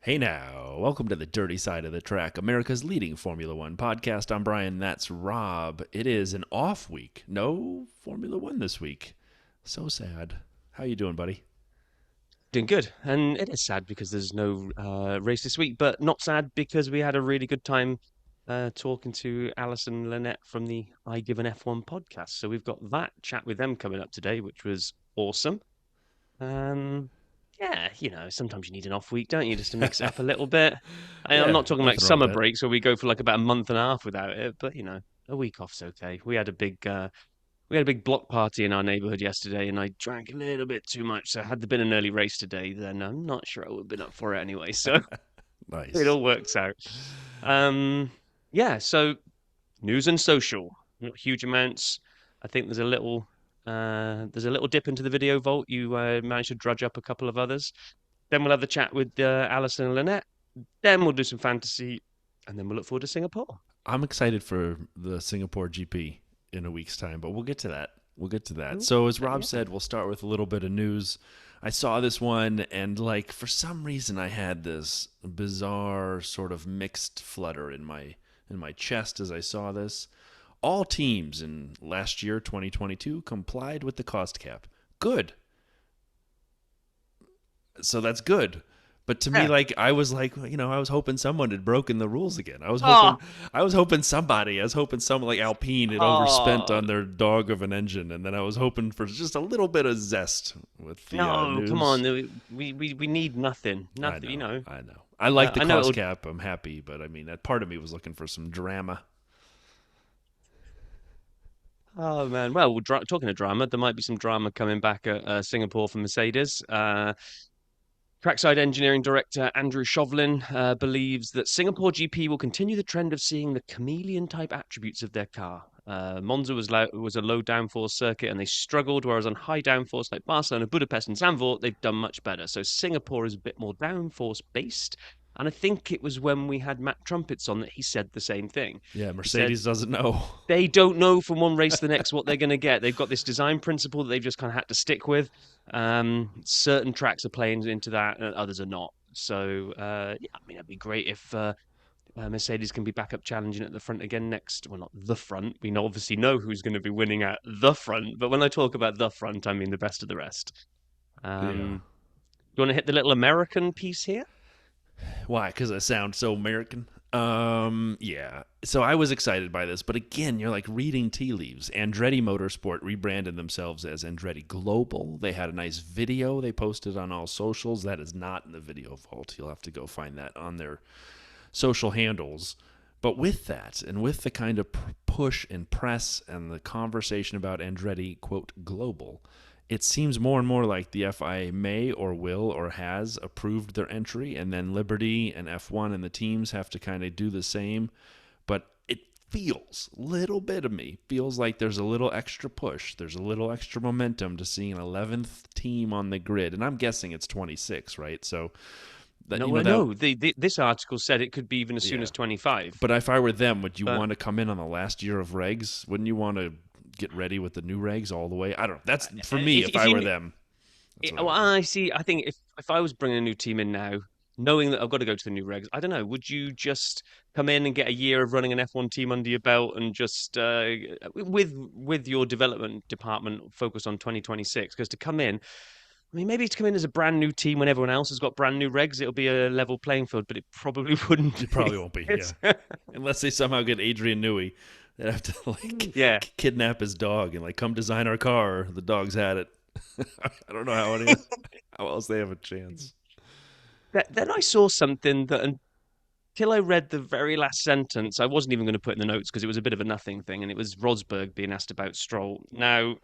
Hey now, welcome to the Dirty Side of the Track, America's leading Formula One podcast. I'm Brian, that's Rob. It is an off week. No Formula One this week. So sad. How you doing, buddy? Doing good, and it is sad because there's no race this week, but not sad because we had a really good time talking to Allison Lynnette from the IGAF1 Podcast. So we've got that chat with them coming up today, which was awesome. Um, yeah, sometimes you need an off week, don't you, just to mix it up a little bit. I'm Yeah, not talking like nothing wrong with summer that. breaks where we go for like about a month and a half without it, but a week off's okay. We had a big block party in our neighborhood yesterday, and I drank a little bit too much. So had there been an early race today, then I'm not sure I would have been up for it anyway. So it Nice. all works out. Um, yeah. So news and social, not huge amounts. I think there's a little dip into the video vault. You managed to drudge up a couple of others. Then we'll have the chat with Alison and Lynette. Then we'll do some fantasy, and then we'll look forward to Singapore. I'm excited for the Singapore GP in a week's time, but we'll get to that. We'll get to that. Ooh, So, as Rob yeah. said, we'll start with a little bit of news. I saw this one, and for some reason, I had this bizarre sort of mixed flutter in my chest as I saw this. All teams in last year, 2022, complied with the cost cap. Good. So that's good. But to me, Yeah. I was I was hoping someone had broken the rules again. Oh, I was hoping someone like Alpine had overspent oh, on their dog of an engine, and then I was hoping for just a little bit of zest with the no, come on. news. We need nothing. I Nothing, know, I know. I like the I know cost it'll. cap. I'm happy, but I mean, that part of me was looking for some drama. Oh man. Well, talking of drama, there might be some drama coming back at Singapore for Mercedes. Trackside engineering director Andrew Shovlin believes that Singapore GP will continue the trend of seeing the chameleon type attributes of their car. Monza was a low downforce circuit and they struggled, whereas on high downforce like Barcelona, Budapest, and Zandvoort, they've done much better. So Singapore is a bit more downforce based. And I think it was when we had Matt Trumpets on that he said the same thing. Yeah, He said, Mercedes doesn't know. they don't know from one race to the next what they're going to get. They've got this design principle that they've just kind of had to stick with. Certain tracks are playing into that, and others are not. So yeah, I mean, it'd be great if Mercedes can be back up challenging at the front again next. Well, not the front. We obviously know who's going to be winning at the front, but when I talk about the front, I mean the best of the rest. Yeah. You want to hit the little American piece here? Why? Because I sound so American. Yeah. So I was excited by this, but again, you're like reading tea leaves. Andretti Motorsport rebranded themselves as Andretti Global. They had a nice video they posted on all socials. That is not in the video vault. You'll have to go find that on their social handles. But with that, and with the kind of push and press and the conversation about Andretti, quote, global, it seems more and more like the FIA may or will or has approved their entry, and then Liberty and F1 and the teams have to kind of do the same. But it feels, little bit of me, feels like there's a little extra push. There's a little extra momentum to seeing an 11th team on the grid. And I'm guessing it's 26, right? So, that No, that no. This article said it could be even as soon yeah. as 25. But if I were them, would you But want to come in on the last year of regs? Wouldn't you want to get ready with the new regs all the way? I don't know. That's for me. If if I you were them, that's what I well, would do. I see. I think if I was bringing a new team in now, knowing that I've got to go to the new regs, I don't know. Would you just come in and get a year of running an F1 team under your belt and just with your development department focus on 2026? Because to come in, I mean, maybe to come in as a brand new team when everyone else has got brand new regs, it'll be a level playing field, but it probably wouldn't It be. probably won't be. Yeah, It's, unless they somehow get Adrian Newey, they have to yeah. kidnap his dog and come design our car. The dog's had it. I don't know how else they have a chance. Then I saw something that until I read the very last sentence, I wasn't even going to put in the notes because it was a bit of a nothing thing, and it was Rosberg being asked about Stroll. Now,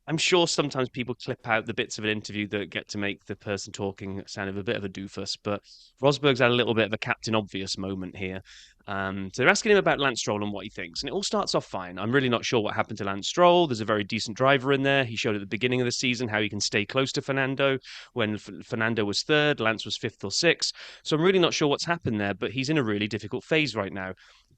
I'm sure sometimes people clip out the bits of an interview that get to make the person talking sound of a bit of a doofus, but Rosberg's had a little bit of a Captain Obvious moment here. So they're asking him about Lance Stroll and what he thinks, and it all starts off fine. I'm really not sure what happened to Lance Stroll. There's a very decent driver in there. He showed at the beginning of the season how he can stay close to Fernando. When Fernando was third, Lance was fifth or sixth. So I'm really not sure what's happened there, but he's in a really difficult phase right now.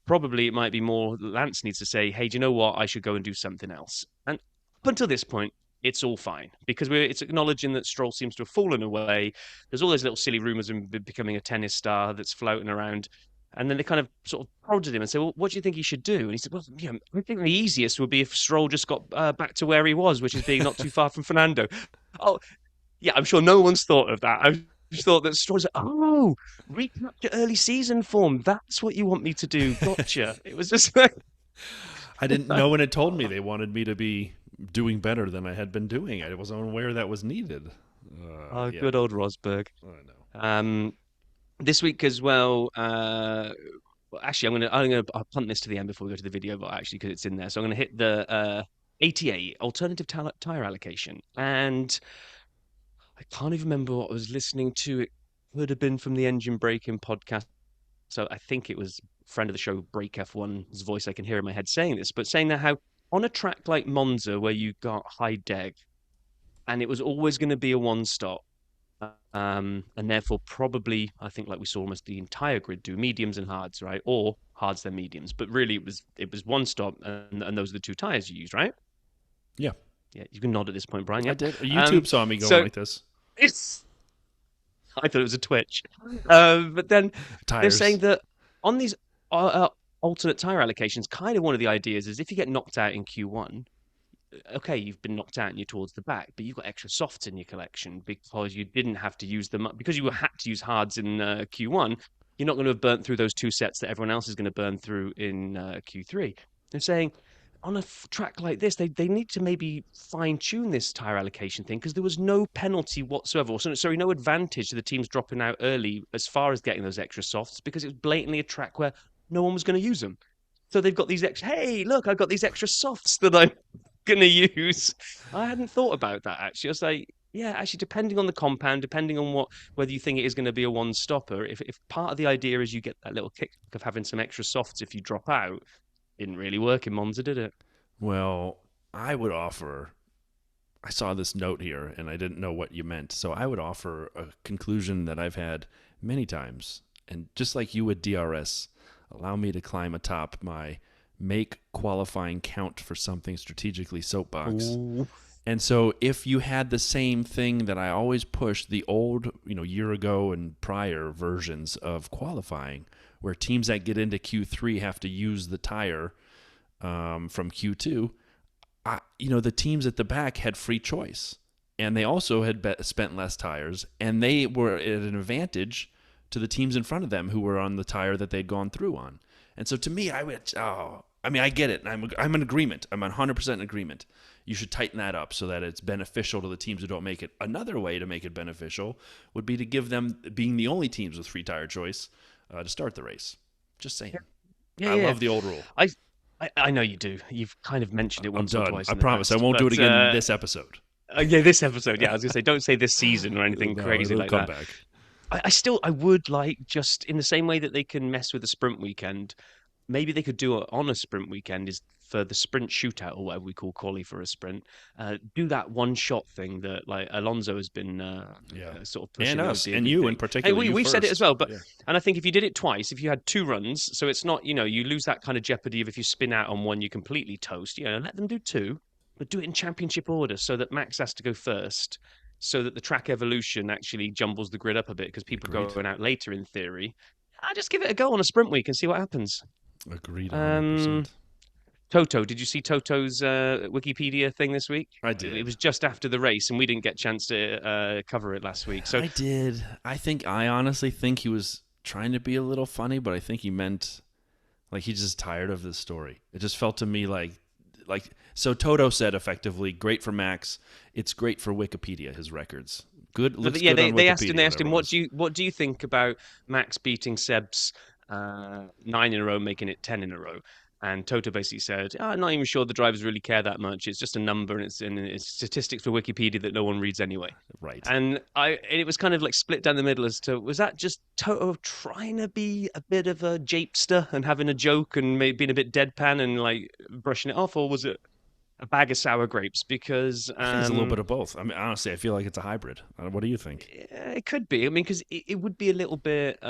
Probably it might be more Lance needs to say, hey, do you know what? I should go and do something else. And up until this point, it's all fine because it's acknowledging that Stroll seems to have fallen away. There's all those little silly rumors of him becoming a tennis star that's floating around. And then they kind of sort of prodded him and said, well, what do you think he should do? And he said, well, I think the easiest would be if Stroll just got back to where he was, which is being not too far from Fernando. Oh, yeah, I'm sure no one's thought of that. I just thought that Stroll's like, oh, recapture early season form. That's what you want me to do. Gotcha. It was just like... I didn't know when it told me they wanted me to be doing better than I had been doing. I wasn't aware that was needed. Good old Rosberg. I know. This week as well. Actually, I'll punt this to the end before we go to the video, but actually because it's in there, so I'm going to hit the ATA alternative tire allocation, and I can't even remember what I was listening to. It could have been from the Engine Braking podcast. So I think it was a friend of the show, Break F1's voice. I can hear in my head saying this, but saying that how on a track like Monza, where you got high deg, and it was always going to be a one stop. And therefore, probably, I think, like we saw almost the entire grid do mediums and hards, right? Or hards then mediums. But really, it was one stop, and those are the two tires you used, right? Yeah. Yeah, you can nod at this point, Brian. Yeah. I did. YouTube saw me going like this. I thought it was a twitch. But then they're saying that on these alternate tire allocations, kind of one of the ideas is if you get knocked out in Q1, okay, you've been knocked out and you're towards the back, but you've got extra softs in your collection because you didn't have to use them. Because you had to use hards in Q1, you're not going to have burnt through those two sets that everyone else is going to burn through in Q3. They're saying on a track like this, they need to maybe fine-tune this tyre allocation thing because there was no penalty whatsoever. Sorry, no advantage to the teams dropping out early as far as getting those extra softs because it was blatantly a track where no one was going to use them. So they've got these extra, hey, look, I've got these extra softs that I'm going to use. I hadn't thought about that, actually. I was like, yeah, actually, depending on the compound, depending on whether you think it is going to be a one-stopper, if part of the idea is you get that little kick of having some extra softs if you drop out, didn't really work in Monza, did it? Well, I would offer, I saw this note here and I didn't know what you meant. So I would offer a conclusion that I've had many times. And just like you with DRS, allow me to climb atop my make qualifying count for something strategically soapbox. Ooh. And so if you had the same thing that I always pushed, the old, year ago and prior versions of qualifying, where teams that get into Q3 have to use the tire from Q2, the teams at the back had free choice. And they also had spent less tires, and they were at an advantage to the teams in front of them who were on the tire that they'd gone through on. And so to me, I get it. I'm in agreement. I'm 100% in agreement. You should tighten that up so that it's beneficial to the teams who don't make it. Another way to make it beneficial would be to give them, being the only teams with free tire choice, to start the race. Just saying. I love the old rule. I know you do. You've kind of mentioned it once or twice. I promise. I won't do it again this episode. This episode. Yeah, I was going to say, don't say this season or anything crazy like that. Back. I would like, just in the same way that they can mess with the sprint weekend, maybe they could do it on a sprint weekend is for the sprint shootout or whatever we call quali for a sprint. Do that one shot thing that like Alonso has been sort of pushing. And us, and you in particular. Hey, we've said it as well, but and I think if you did it twice, if you had two runs, so it's not, you lose that kind of jeopardy of if you spin out on one, you completely toast. Let them do two, but do it in championship order so that Max has to go first, so that the track evolution actually jumbles the grid up a bit because people are going out later in theory. I just give it a go on a sprint week and see what happens. Agreed. 100%. Toto, did you see Toto's Wikipedia thing this week? I did. It was just after the race, and we didn't get a chance to cover it last week. So I did. I honestly think he was trying to be a little funny, but I think he meant like he's just tired of this story. It just felt to me like so Toto said effectively, great for Max. It's great for Wikipedia, his records. Good. Looks good on they Wikipedia, asked him, what do you think about Max beating Seb's 9 in a row, making it 10 in a row? And Toto basically said, I'm not even sure the drivers really care that much. It's just a number, and it's statistics for Wikipedia that no one reads anyway. Right. And it was kind of like split down the middle as to, was that just Toto trying to be a bit of a japester and having a joke and maybe being a bit deadpan and like brushing it off, or was it a bag of sour grapes? Because I think it's a little bit of both. I mean, honestly, I feel like it's a hybrid. What do you think? It could be. I mean, because it would be a little bit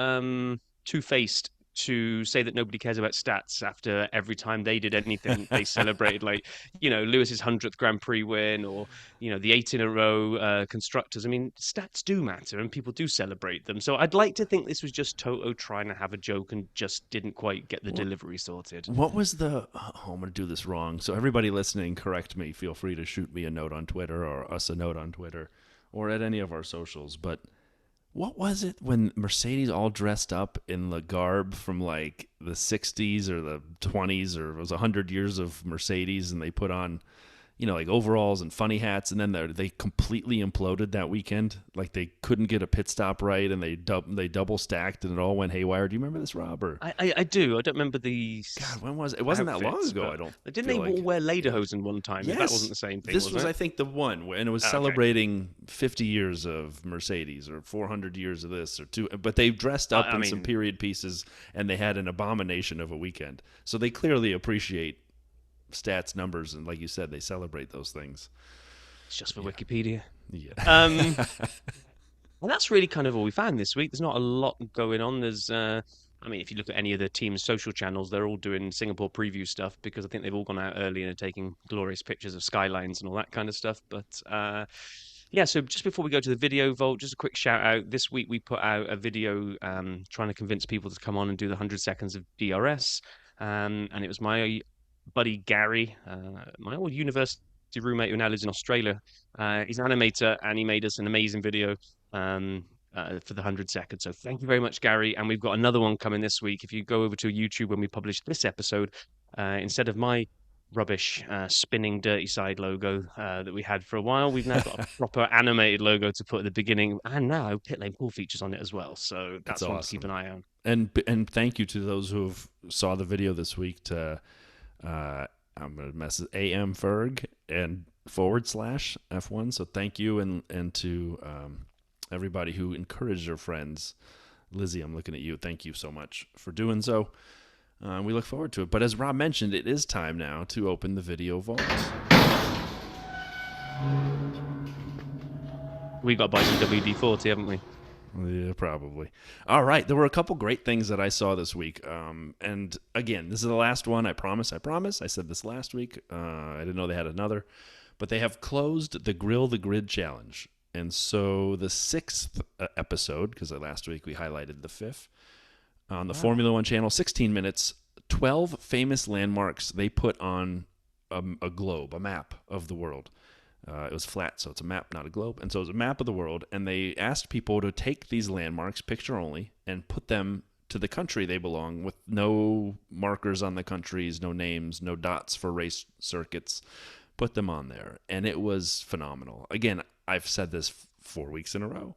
two-faced to say that nobody cares about stats after every time they did anything, they celebrated, like, Lewis's 100th Grand Prix win, or, the 8 in a row constructors. I mean, stats do matter and people do celebrate them. So I'd like to think this was just Toto trying to have a joke and just didn't quite get the delivery sorted. What was the? Oh, I'm going to do this wrong. So everybody listening, correct me. Feel free to shoot me a note on Twitter or us a note on Twitter or at any of our socials. But what was it when Mercedes all dressed up in the garb from like the 60s or the 20s, or it was 100 years of Mercedes, and they put on, like overalls and funny hats, and then they completely imploded that weekend. Like they couldn't get a pit stop right, and they double stacked, and it all went haywire. Do you remember this, Rob? Or... I do. I don't remember the. God, when was it? It wasn't that long ago. I don't. Didn't they all wear lederhosen one time? Yes. That wasn't the same thing. This was, I think, the one, and it was celebrating 50 years of Mercedes or 400 years of this or two. But they dressed up in some period pieces, and they had an abomination of a weekend. So they clearly appreciate stats, numbers, and like you said, they celebrate those things. It's just for Wikipedia. Yeah. Well, that's really kind of all we found this week. There's not a lot going on. There's, if you look at any of the team's social channels, they're all doing Singapore preview stuff, because I think they've all gone out early and are taking glorious pictures of skylines and all that kind of stuff. But so just before we go to the video vault, just a quick shout out. This week we put out a video trying to convince people to come on and do the 100 seconds of DRS. And it was my buddy Gary, my old university roommate who now lives in Australia. He's an animator, and he made us an amazing video for the 100 seconds. So thank you very much, Gary. And we've got another one coming this week. If you go over to YouTube when we publish this episode, instead of my rubbish spinning dirty side logo that we had for a while, we've now got a proper animated logo to put at the beginning, and now pit lane pool features on it as well. So that's one to keep an eye on. And thank you to those who have saw the video this week. To I'm gonna mess it, AM Ferg and /F1. So thank you, and to everybody who encouraged their friends. Lizzie, I'm looking at you. Thank you so much for doing so. We look forward to it. But as Rob mentioned, it is time now to open the video vault. We got to buy some WD-40, haven't we? Yeah, probably. All right. There were a couple great things that I saw this week. And again, this is the last one. I promise. I said this last week. I didn't know they had another. But they have closed the Grill the Grid Challenge. And so the 6th episode, because last week we highlighted the 5th, on the Formula One channel, 16 minutes, 12 famous landmarks they put on a globe, a map of the world. It was flat, so it's a map, not a globe. And so it was a map of the world, and they asked people to take these landmarks, picture only, and put them to the country they belong, with no markers on the countries, no names, no dots for race circuits. Put them on there, and it was phenomenal. Again, I've said this 4 weeks in a row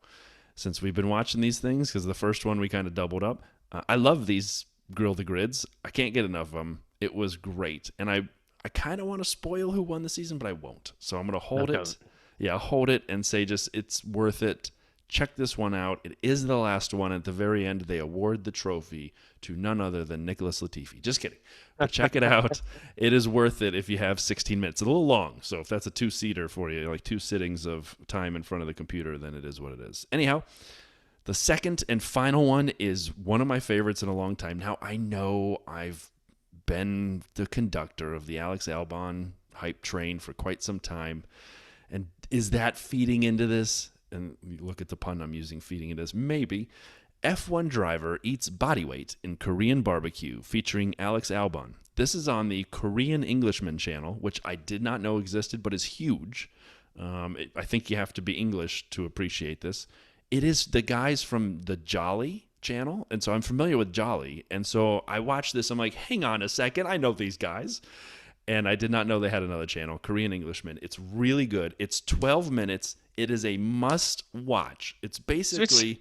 since we've been watching these things, because the first one we kind of doubled up. I love these Grill the Grids. I can't get enough of them. It was great, and I kind of want to spoil who won the season, but I won't. So I'm going to hold it. Yeah, hold it and say just it's worth it. Check this one out. It is the last one. At the very end, they award the trophy to none other than Nicholas Latifi. Just kidding. But check it out. It is worth it if you have 16 minutes. It's a little long, so if that's a two-seater for you, like 2 sittings of time in front of the computer, then it is what it is. Anyhow, the second and final one is one of my favorites in a long time. Now, I know I've been the conductor of the Alex Albon hype train for quite some time. And is that feeding into this? And look at the pun I'm using, feeding into this. Maybe. F1 driver eats body weight in Korean barbecue, featuring Alex Albon. This is on the Korean Englishman channel, which I did not know existed, but is huge. I think you have to be English to appreciate this. It is the guys from the Jolly channel, and so I'm familiar with Jolly. And so I watched this. I'm like, hang on a second. I know these guys. And I did not know they had another channel, Korean Englishman. It's really good. It's 12 minutes. It is a must watch. It's basically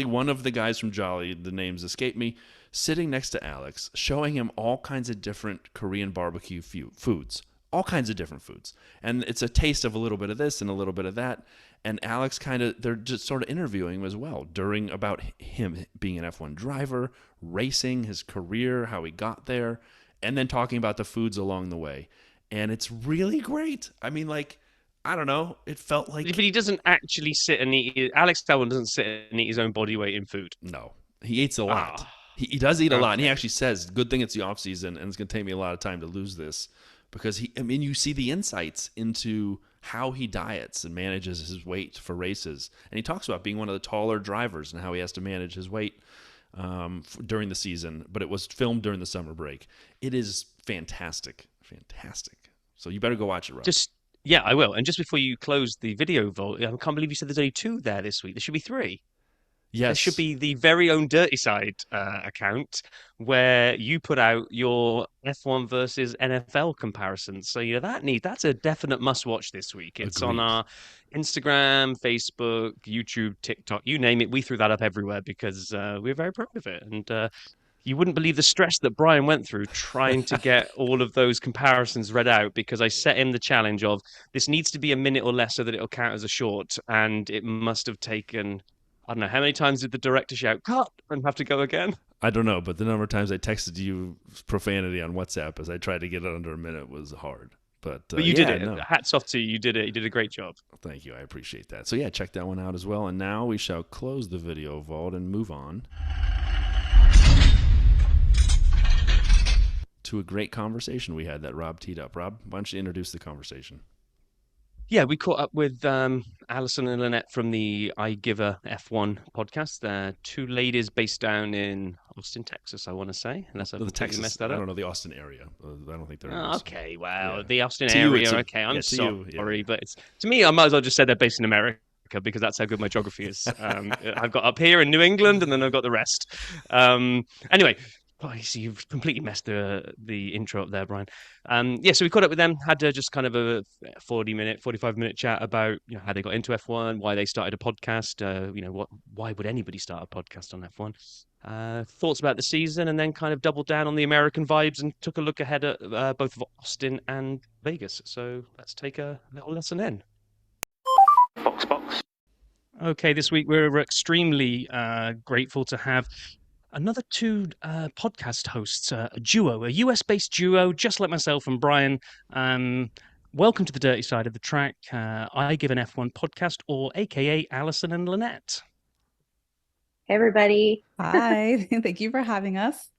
one of the guys from Jolly, the names escape me, sitting next to Alex, showing him all kinds of different Korean barbecue foods. All kinds of different foods. And it's a taste of a little bit of this and a little bit of that. And Alex they're just sort of interviewing him as well about him being an F1 driver, racing, his career, how he got there, and then talking about the foods along the way. And it's really great. I mean, like, I don't know. It felt like... But he doesn't actually sit and eat... Alex Albon doesn't sit and eat his own body weight in food. No. He eats a lot. He does eat a lot, and he Okay. actually says, "Good thing it's the off season, and it's going to take me a lot of time to lose this," because I mean, you see the insights into how he diets and manages his weight for races, and he talks about being one of the taller drivers and how he has to manage his weight during the season. But it was filmed during the summer break. It is fantastic, fantastic. So you better go watch it, Rob. Just yeah, I will. And just before you close the video vault, I can't believe you said there's only two there this week. There should be three. There should Yes, be the very own Dirty Side account where you put out your F1 versus NFL comparisons. So that's a definite must watch this week. It's on agreed. our Instagram, Facebook, YouTube, TikTok, you name it. We threw that up everywhere because we're very proud of it. And you wouldn't believe the stress that Brian went through trying to get all of those comparisons read out because I set him the challenge of this needs to be a minute or less so that it'll count as a short. And it must have taken, I don't know, how many times did the director shout, cut, and have to go again? I don't know, but the number of times I texted you profanity on WhatsApp as I tried to get it under a minute was hard. But But you did yeah, it. no, Hats off to you. You did it. You did a great job. thank you. I appreciate that. So yeah, check that one out as well. And now we shall close the video vault and move on to a great conversation we had that Rob teed up. Rob, why don't you introduce the conversation? Yeah, we caught up with Allison and Lynette from the IGAF1 podcast. They're two ladies based down in Austin, Texas, I want to say, unless I've The completely Texas, messed that I up. don't know the Austin area. I don't think they're in Oh, Austin. okay, well, Yeah. the Austin To you, area. it's Okay, I'm to sorry, you, yeah. but to me, I might as well just say they're based in America because that's how good my geography is. I've got up here in New England, and then I've got the rest. Anyway, oh, you see, you've completely messed the intro up there, Brian. Yeah, so we caught up with them, had just kind of a 40-minute, 45-minute chat about how they got into F1, why they started a podcast. Why would anybody start a podcast on F1? Thoughts about the season, and then kind of doubled down on the American vibes and took a look ahead at both of Austin and Vegas. So let's take a little lesson in. Okay, this week we're extremely grateful to have another two podcast hosts, a duo, a US-based duo, just like myself and Brian. Welcome to the Dirty Side of the Track. I give an F1 podcast, or AKA Allison and Lynnette. Hey, everybody. Hi, thank you for having us.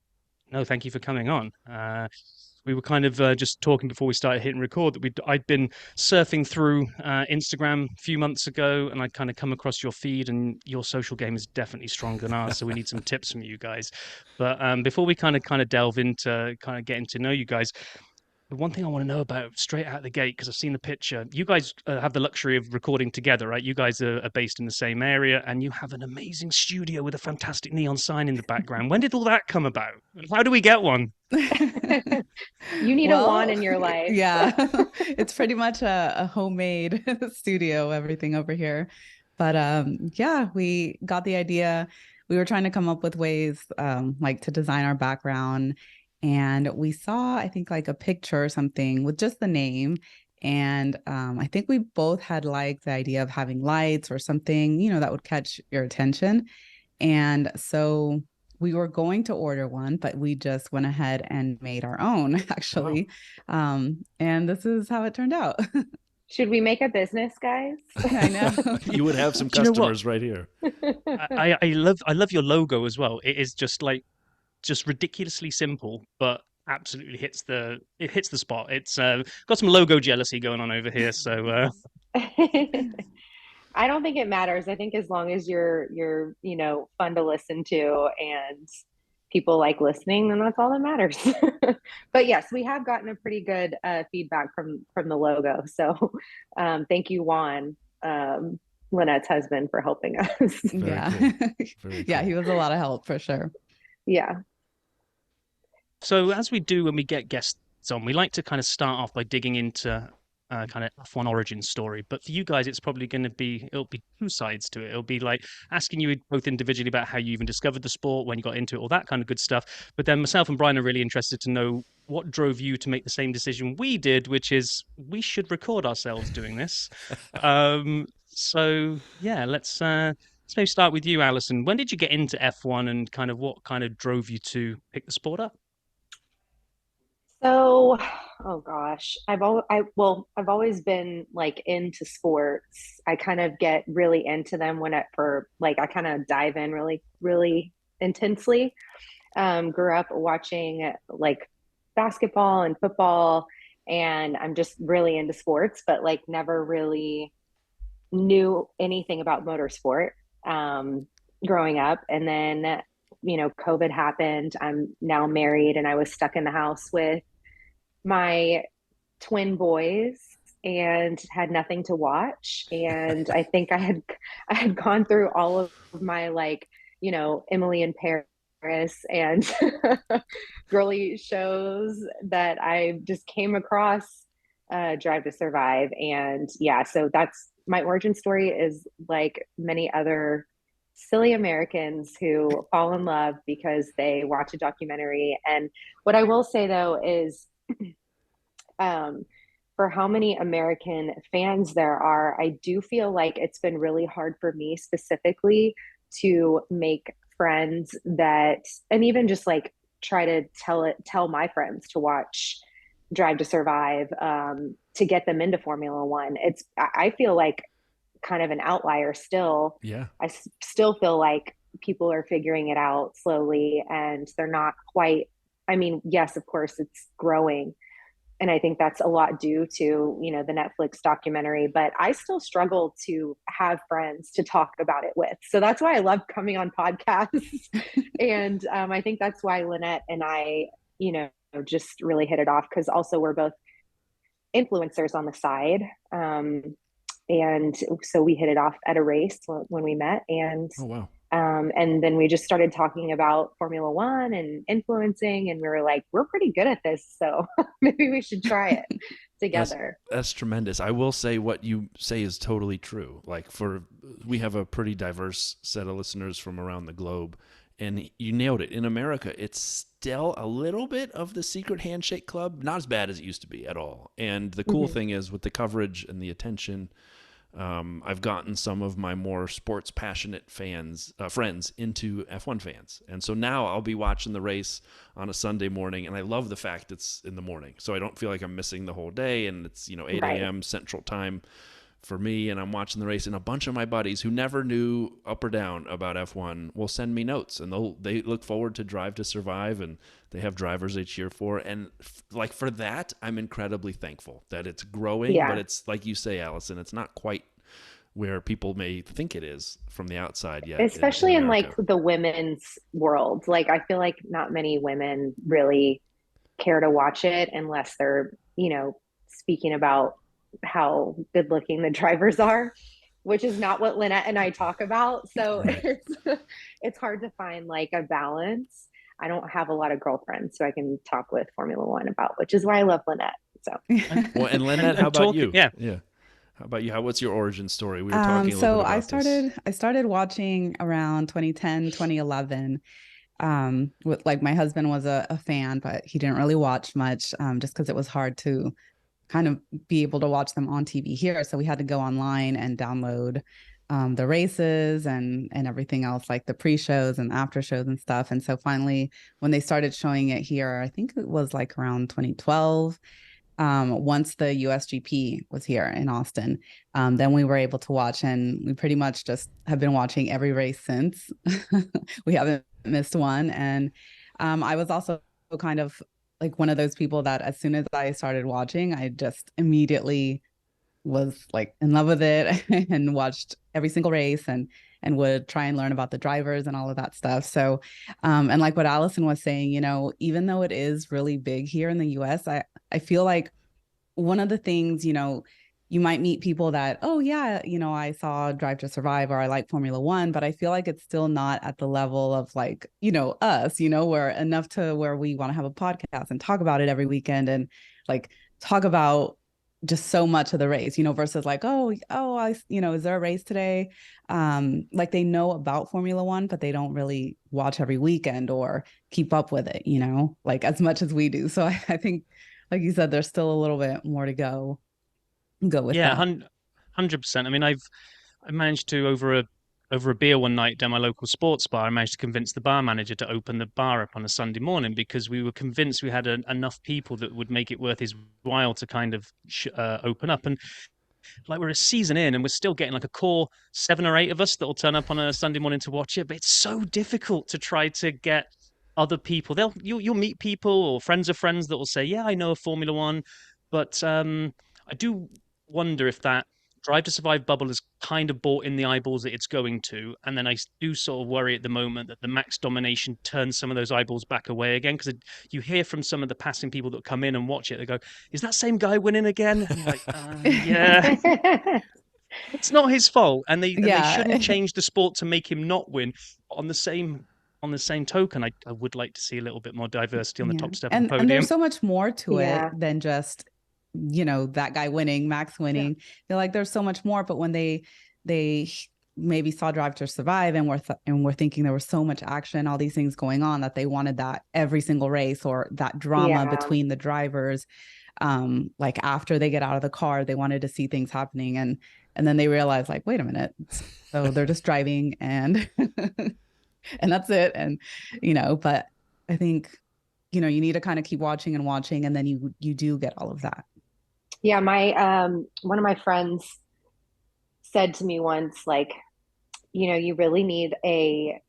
No, thank you for coming on. We were kind of just talking before we started hitting record that I'd been surfing through Instagram a few months ago, and I'd kind of come across your feed, and your social game is definitely stronger than ours. So we need some tips from you guys. But before we kind of delve into kind of getting to know you guys, the one thing I want to know about straight out of the gate, because I've seen the picture, you guys have the luxury of recording together, right? You guys are based in the same area, and you have an amazing studio with a fantastic neon sign in the background. When did all that come about? How do we get one? You need a wand in your life. Yeah, it's pretty much a homemade studio, everything over here. But yeah, we got the idea. We were trying to come up with ways like to design our background. And we saw, I think, like a picture or something with just the name. And I think we both had liked the idea of having lights or something, that would catch your attention. And so we were going to order one, but we just went ahead and made our own, actually. Wow. And this is how it turned out. Should we make a business, guys? I know. You would have some customers right here. I love your logo as well. It is just ridiculously simple, but absolutely hits the spot. It's got some logo jealousy going on over here. So I don't think it matters. I think as long as you're fun to listen to and people like listening, then that's all that matters. But yes, we have gotten a pretty good feedback from the logo. So thank you, Juan, Lynette's husband, for helping us. Yeah. Cool. Yeah, he was a lot of help for sure. Yeah. So as we do when we get guests on, we like to kind of start off by digging into kind of F1 origin story. But for you guys, it's probably it'll be two sides to it. It'll be like asking you both individually about how you even discovered the sport, when you got into it, all that kind of good stuff. But then myself and Brian are really interested to know what drove you to make the same decision we did, which is we should record ourselves doing this. So yeah, let's maybe start with you, Allison. When did you get into F1, and kind of what kind of drove you to pick the sport up? So, oh gosh, I've always been like into sports. I kind of get really into them I kind of dive in really, really intensely. grew up watching like basketball and football, and I'm just really into sports, but like never really knew anything about motorsport growing up. And then, COVID happened. I'm now married, and I was stuck in the house with my twin boys and had nothing to watch. And I think I had gone through all of my like, Emily in Paris and girly shows that I just came across Drive to Survive. And yeah, so that's my origin story, is like many other silly Americans who fall in love because they watch a documentary. And what I will say though is for how many American fans there are, I do feel like it's been really hard for me specifically to make friends that, and even just like try to tell my friends to watch Drive to Survive, to get them into Formula One. I feel like kind of an outlier still. Yeah. Still feel like people are figuring it out slowly, and they're not quite, I mean, yes, of course it's growing. And I think that's a lot due to, the Netflix documentary, but I still struggle to have friends to talk about it with. So that's why I love coming on podcasts. And I think that's why Lynnette and I, just really hit it off, because also we're both influencers on the side. And so we hit it off at a race when we met. And Oh, wow. and then we just started talking about Formula One and influencing, and we were like, we're pretty good at this, so maybe we should try it together. That's tremendous. I will say what you say is totally true. Like we have a pretty diverse set of listeners from around the globe, and you nailed it. In America, it's still a little bit of the secret handshake club, not as bad as it used to be at all. And the cool thing is, with the coverage and the attention, I've gotten some of my more sports passionate friends into F1 fans. And so now I'll be watching the race on a Sunday morning, and I love the fact it's in the morning. So I don't feel like I'm missing the whole day, and it's, 8 a.m. Central Time for me, and I'm watching the race, and a bunch of my buddies who never knew up or down about F1 will send me notes, and they look forward to Drive to Survive, and they have drivers they cheer for. And like for that, I'm incredibly thankful that it's growing, but it's like you say, Allison, it's not quite where people may think it is from the outside yet. Especially in like the women's world. Like I feel like not many women really care to watch it unless they're, speaking about how good looking the drivers are, which is not what Lynnette and I talk about. So it's hard to find like a balance. I don't have a lot of girlfriends who I can talk with Formula One about, which is why I love Lynnette. So well, and Lynnette, how about you? Yeah. How about you? What's your origin story? We were talking a little bit about this. I started watching around 2010, 2011. With like my husband was a fan, but he didn't really watch much, just because it was hard to kind of be able to watch them on TV here. So we had to go online and download the races and everything else, like the pre-shows and after shows and stuff. And so finally, when they started showing it here, I think it was like around 2012, once the USGP was here in Austin, then we were able to watch, and we pretty much just have been watching every race since. We haven't missed one. And I was also kind of like one of those people that as soon as I started watching, I just immediately was like in love with it and watched every single race and would try and learn about the drivers and all of that stuff. So, and like what Allison was saying, even though it is really big here in the US, I feel like one of the things, you might meet people that, oh yeah, I saw Drive to Survive, or I like Formula One, but I feel like it's still not at the level of like, us, we're enough to where we want to have a podcast and talk about it every weekend and like talk about just so much of the race, versus like, is there a race today? Like they know about Formula One, but they don't really watch every weekend or keep up with it, like as much as we do. So I think, like you said, there's still a little bit more to go with that. 100%. I mean, I managed to over a beer one night down my local sports bar, I managed to convince the bar manager to open the bar up on a Sunday morning, because we were convinced we had enough people that would make it worth his while to kind of open up. And like we're a season in and we're still getting like a core 7 or 8 of us that will turn up on a Sunday morning to watch it. But it's so difficult to try to get other people. You'll meet people or friends of friends that will say, "Yeah, I know a Formula One," but I do wonder if that Drive to Survive bubble has kind of bought in the eyeballs that it's going to, and then I do sort of worry at the moment that the max domination turns some of those eyeballs back away again, because you hear from some of the passing people that come in and watch it, they go, "Is that same guy winning again?" And you're like, yeah. It's not his fault, and they shouldn't change the sport to make him not win. On the same token, I would like to see a little bit more diversity on the top step of the podium. And there's so much more to it than just, that guy winning, Max winning. They're like, there's so much more. But when they maybe saw Drive to Survive and were thinking there was so much action, all these things going on, that they wanted that every single race, or that drama between the drivers. Like after they get out of the car, they wanted to see things happening, and then they realized, like, wait a minute, so they're just driving and and that's it. And but I think you need to kind of keep watching, and then you do get all of that. Yeah, my one of my friends said to me once, like, you really need a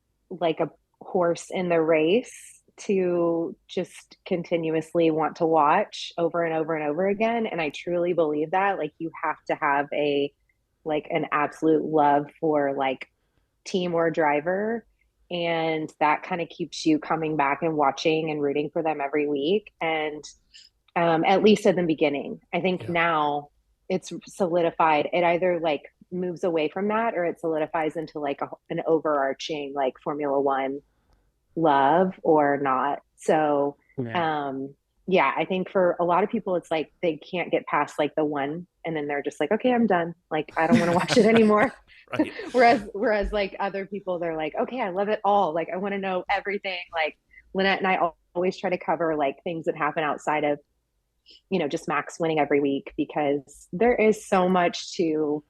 horse in the race to just continuously want to watch over and over and over again. And I truly believe that, like, you have to have an absolute love for team or driver, and that kind of keeps you coming back and watching and rooting for them every week. And at least in the beginning, I think now it's solidified. It either moves away from that, or it solidifies into an overarching Formula One love or not. So I think for a lot of people, it's like they can't get past the one, and then they're just like, okay, I'm done. Like, I don't want to watch it anymore. Right. whereas other people, they're like, okay, I love it all. Like, I want to know everything. Like, Lynnette and I always try to cover things that happen outside of, just Max winning every week, because there is so much to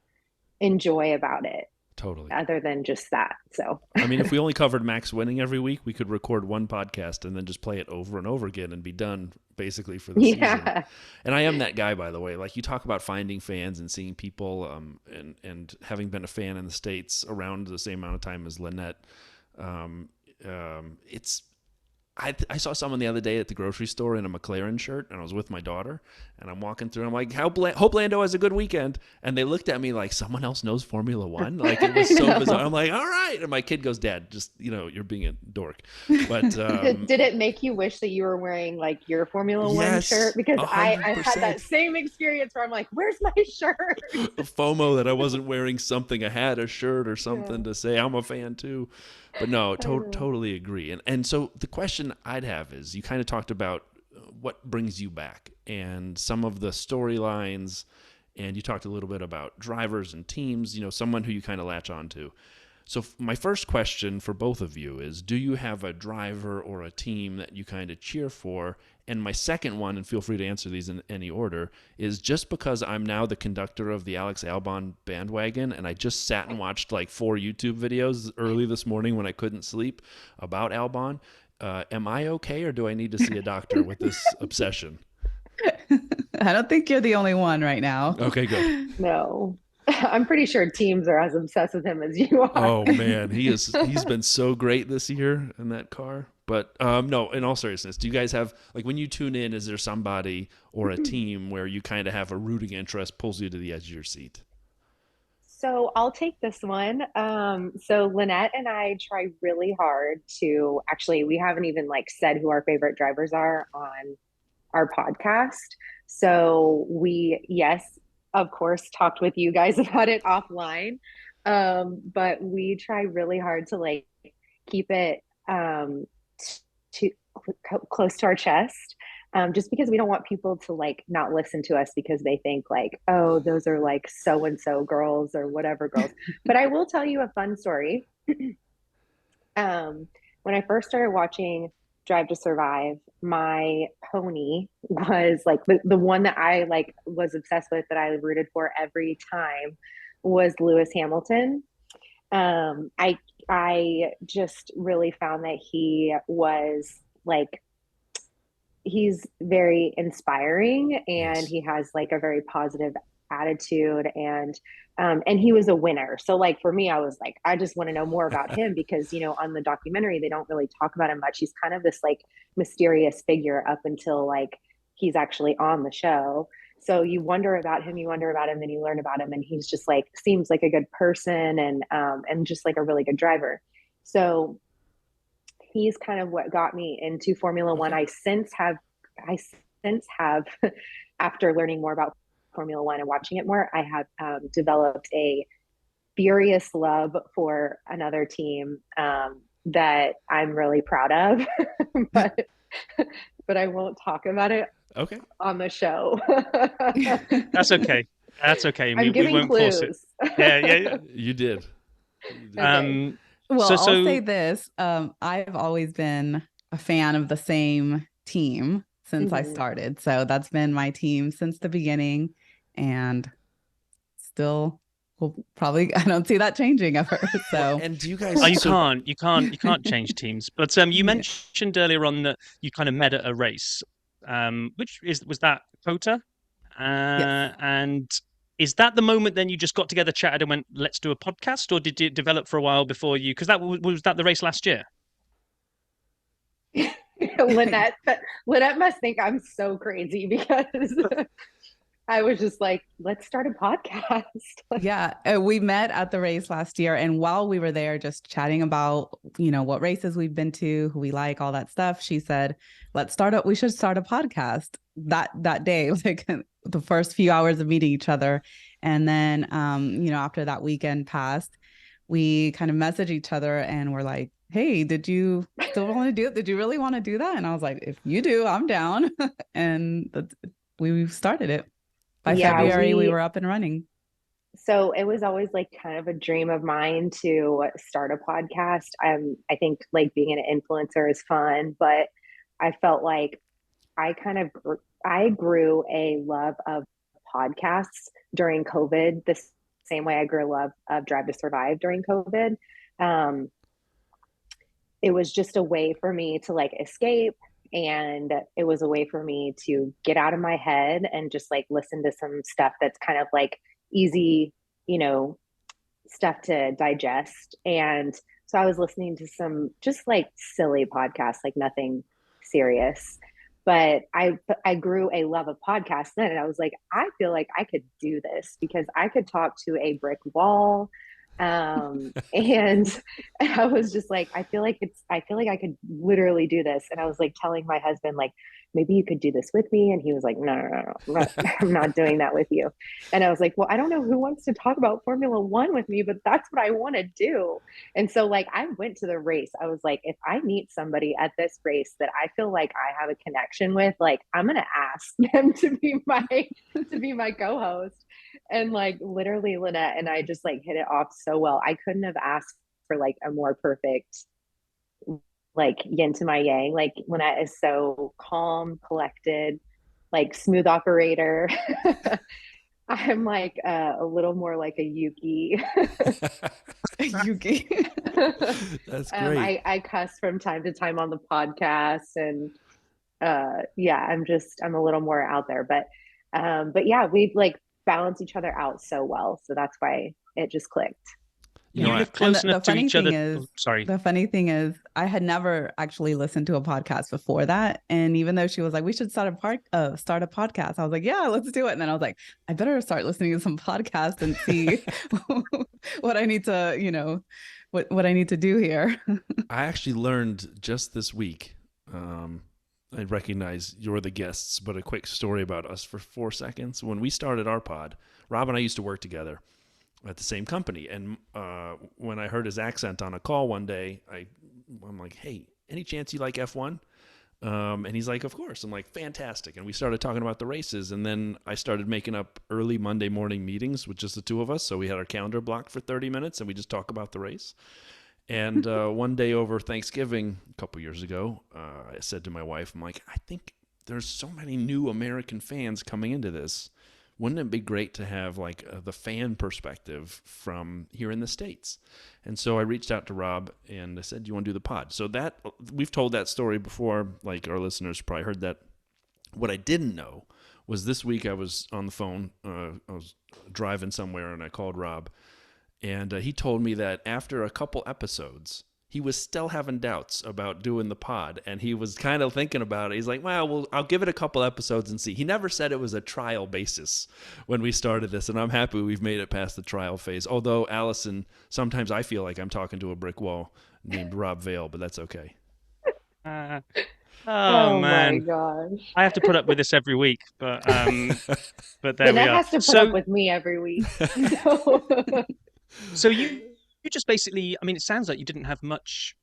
enjoy about it. Totally. Other than just that. So, I mean, if we only covered Max winning every week, we could record one podcast and then just play it over and over again and be done basically for the season. And I am that guy, by the way. Like, you talk about finding fans and seeing people, and having been a fan in the States around the same amount of time as Lynnette, I saw someone the other day at the grocery store in a McLaren shirt, and I was with my daughter, and I'm walking through, and I'm like, hope Lando has a good weekend. And they looked at me like, someone else knows Formula One? Like, it was so bizarre. I'm like, all right. And my kid goes, Dad, just, you're being a dork. But did it make you wish that you were wearing your Formula One shirt? Because 100%. I had that same experience where I'm like, where's my shirt? The FOMO that I wasn't wearing something. I had a shirt or something to say I'm a fan too. But no, totally agree. And so the question I'd have is, you kind of talked about what brings you back and some of the storylines, and you talked a little bit about drivers and teams, someone who you kind of latch on to. So my first question for both of you is, do you have a driver or a team that you kind of cheer for? And my second one, and feel free to answer these in any order, is just because I'm now the conductor of the Alex Albon bandwagon, and I just sat and watched 4 YouTube videos early this morning when I couldn't sleep about Albon. Am I okay, or do I need to see a doctor with this obsession? I don't think you're the only one right now. Okay, good. No. I'm pretty sure teams are as obsessed with him as you are. Oh man, he's been so great this year in that car. But no, in all seriousness, do you guys have, when you tune in, is there somebody or a team where you kind of have a rooting interest pulls you to the edge of your seat? So I'll take this one. So Lynnette and I try really hard to, actually, we haven't even said who our favorite drivers are on our podcast. So we, yes, of course, talked with you guys about it offline. But we try really hard to keep it close to our chest. Just because we don't want people to not listen to us because they think oh, those are so-and-so girls or whatever girls. But I will tell you a fun story. When I first started watching Drive to Survive, my pony was the one that I was obsessed with, that I rooted for every time, was Lewis Hamilton. I just really found that he was he's very inspiring, and he has a very positive attitude, and he was a winner. So like for me, I was like, I just want to know more about him because, you know, on the documentary, they don't really talk about him much. He's kind of this like mysterious figure up until like he's actually on the show. So you wonder about him, then you learn about him, and he's just like seems like a good person and just like a really good driver. So he's kind of what got me into Formula One. I since have after learning more about Formula One and watching it more, I have developed a furious love for another team that I'm really proud of, but I won't talk about it on the show. That's okay. That's okay. I'm giving we won't clues. Force it. Yeah. You did. Okay. Well, I'll say this. I've always been a fan of the same team since I started. So that's been my team since the beginning, and still will probably, I don't see that changing ever. So and do you guys you can't change teams. But you mentioned earlier on that you kind of met at a race. Was that COTA? Yes. And is that the moment then you just got together, chatted, and went, let's do a podcast? Or did it develop for a while before you? Because was that the race last year? Lynnette must think I'm so crazy because I was just like, let's start a podcast. Yeah, we met at the race last year, and while we were there just chatting about, you know, what races we've been to, who we like, all that stuff, she said, we should start a podcast that day, like the first few hours of meeting each other. And then you know, after that weekend passed, we kind of messaged each other and we're like, hey, did you still want to do it? Did you really want to do that? And I was like, if you do, I'm down. And we started it. By February, we were up and running. So it was always like kind of a dream of mine to start a podcast. I think like being an influencer is fun, but I felt like I grew a love of podcasts during COVID, the same way I grew a love of Drive to Survive during COVID. It was just a way for me to like escape. And it was a way for me to get out of my head and just like listen to some stuff that's kind of like easy, you know, stuff to digest. And so I was listening to some just like silly podcasts, like nothing serious. But I grew a love of podcasts then. And I was like, I feel like I could do this because I could talk to a brick wall. And I was just like, I feel like I could literally do this. And I was like telling my husband, like, maybe you could do this with me. And he was like, no, I'm not doing that with you. And I was like, well, I don't know who wants to talk about Formula One with me, but that's what I want to do. And so like, I went to the race. I was like, if I meet somebody at this race that I feel like I have a connection with, like, I'm going to ask them to be my co-host. And like literally Lynnette and I just like hit it off so well. I couldn't have asked for like a more perfect like yin to my yang. Like Lynnette is so calm, collected, like smooth operator. I'm like a little more like a Yuki. Yuki. That's great. I cuss from time to time on the podcast, and I'm a little more out there. But yeah, we've like balance each other out so well, so that's why it just clicked. You live close enough to each other. Sorry. The funny thing is, I had never actually listened to a podcast before that, and even though she was like, "We should start a podcast," I was like, "Yeah, let's do it." And then I was like, "I better start listening to some podcasts and see what I need to, you know, what I need to do here." I actually learned just this week. I recognize you're the guests, but a quick story about us for 4 seconds. When we started our pod, Rob and I used to work together at the same company. And when I heard his accent on a call one day, I'm like, hey, any chance you like F1? And he's like, of course. I'm like, fantastic. And we started talking about the races. And then I started making up early Monday morning meetings with just the two of us. So we had our calendar blocked for 30 minutes and we just talk about the race. And one day over Thanksgiving a couple years ago, I said to my wife, I'm like, I think there's so many new American fans coming into this. Wouldn't it be great to have like the fan perspective from here in the States? And so I reached out to Rob and I said, do you want to do the pod? So that we've told that story before, like our listeners probably heard that. What I didn't know was this week. I was on the phone. I was driving somewhere, and I called Rob, and he told me that after a couple episodes, he was still having doubts about doing the pod, and he was kind of thinking about it. He's like, well, I'll give it a couple episodes and see. He never said it was a trial basis when we started this, and I'm happy we've made it past the trial phase. Although, Allison, sometimes I feel like I'm talking to a brick wall named Rob Vale, but that's okay. Oh my man, gosh. I have to put up with this every week, but there Lynette we are. has to put up with me every week. So you just basically, I mean, it sounds like you didn't have much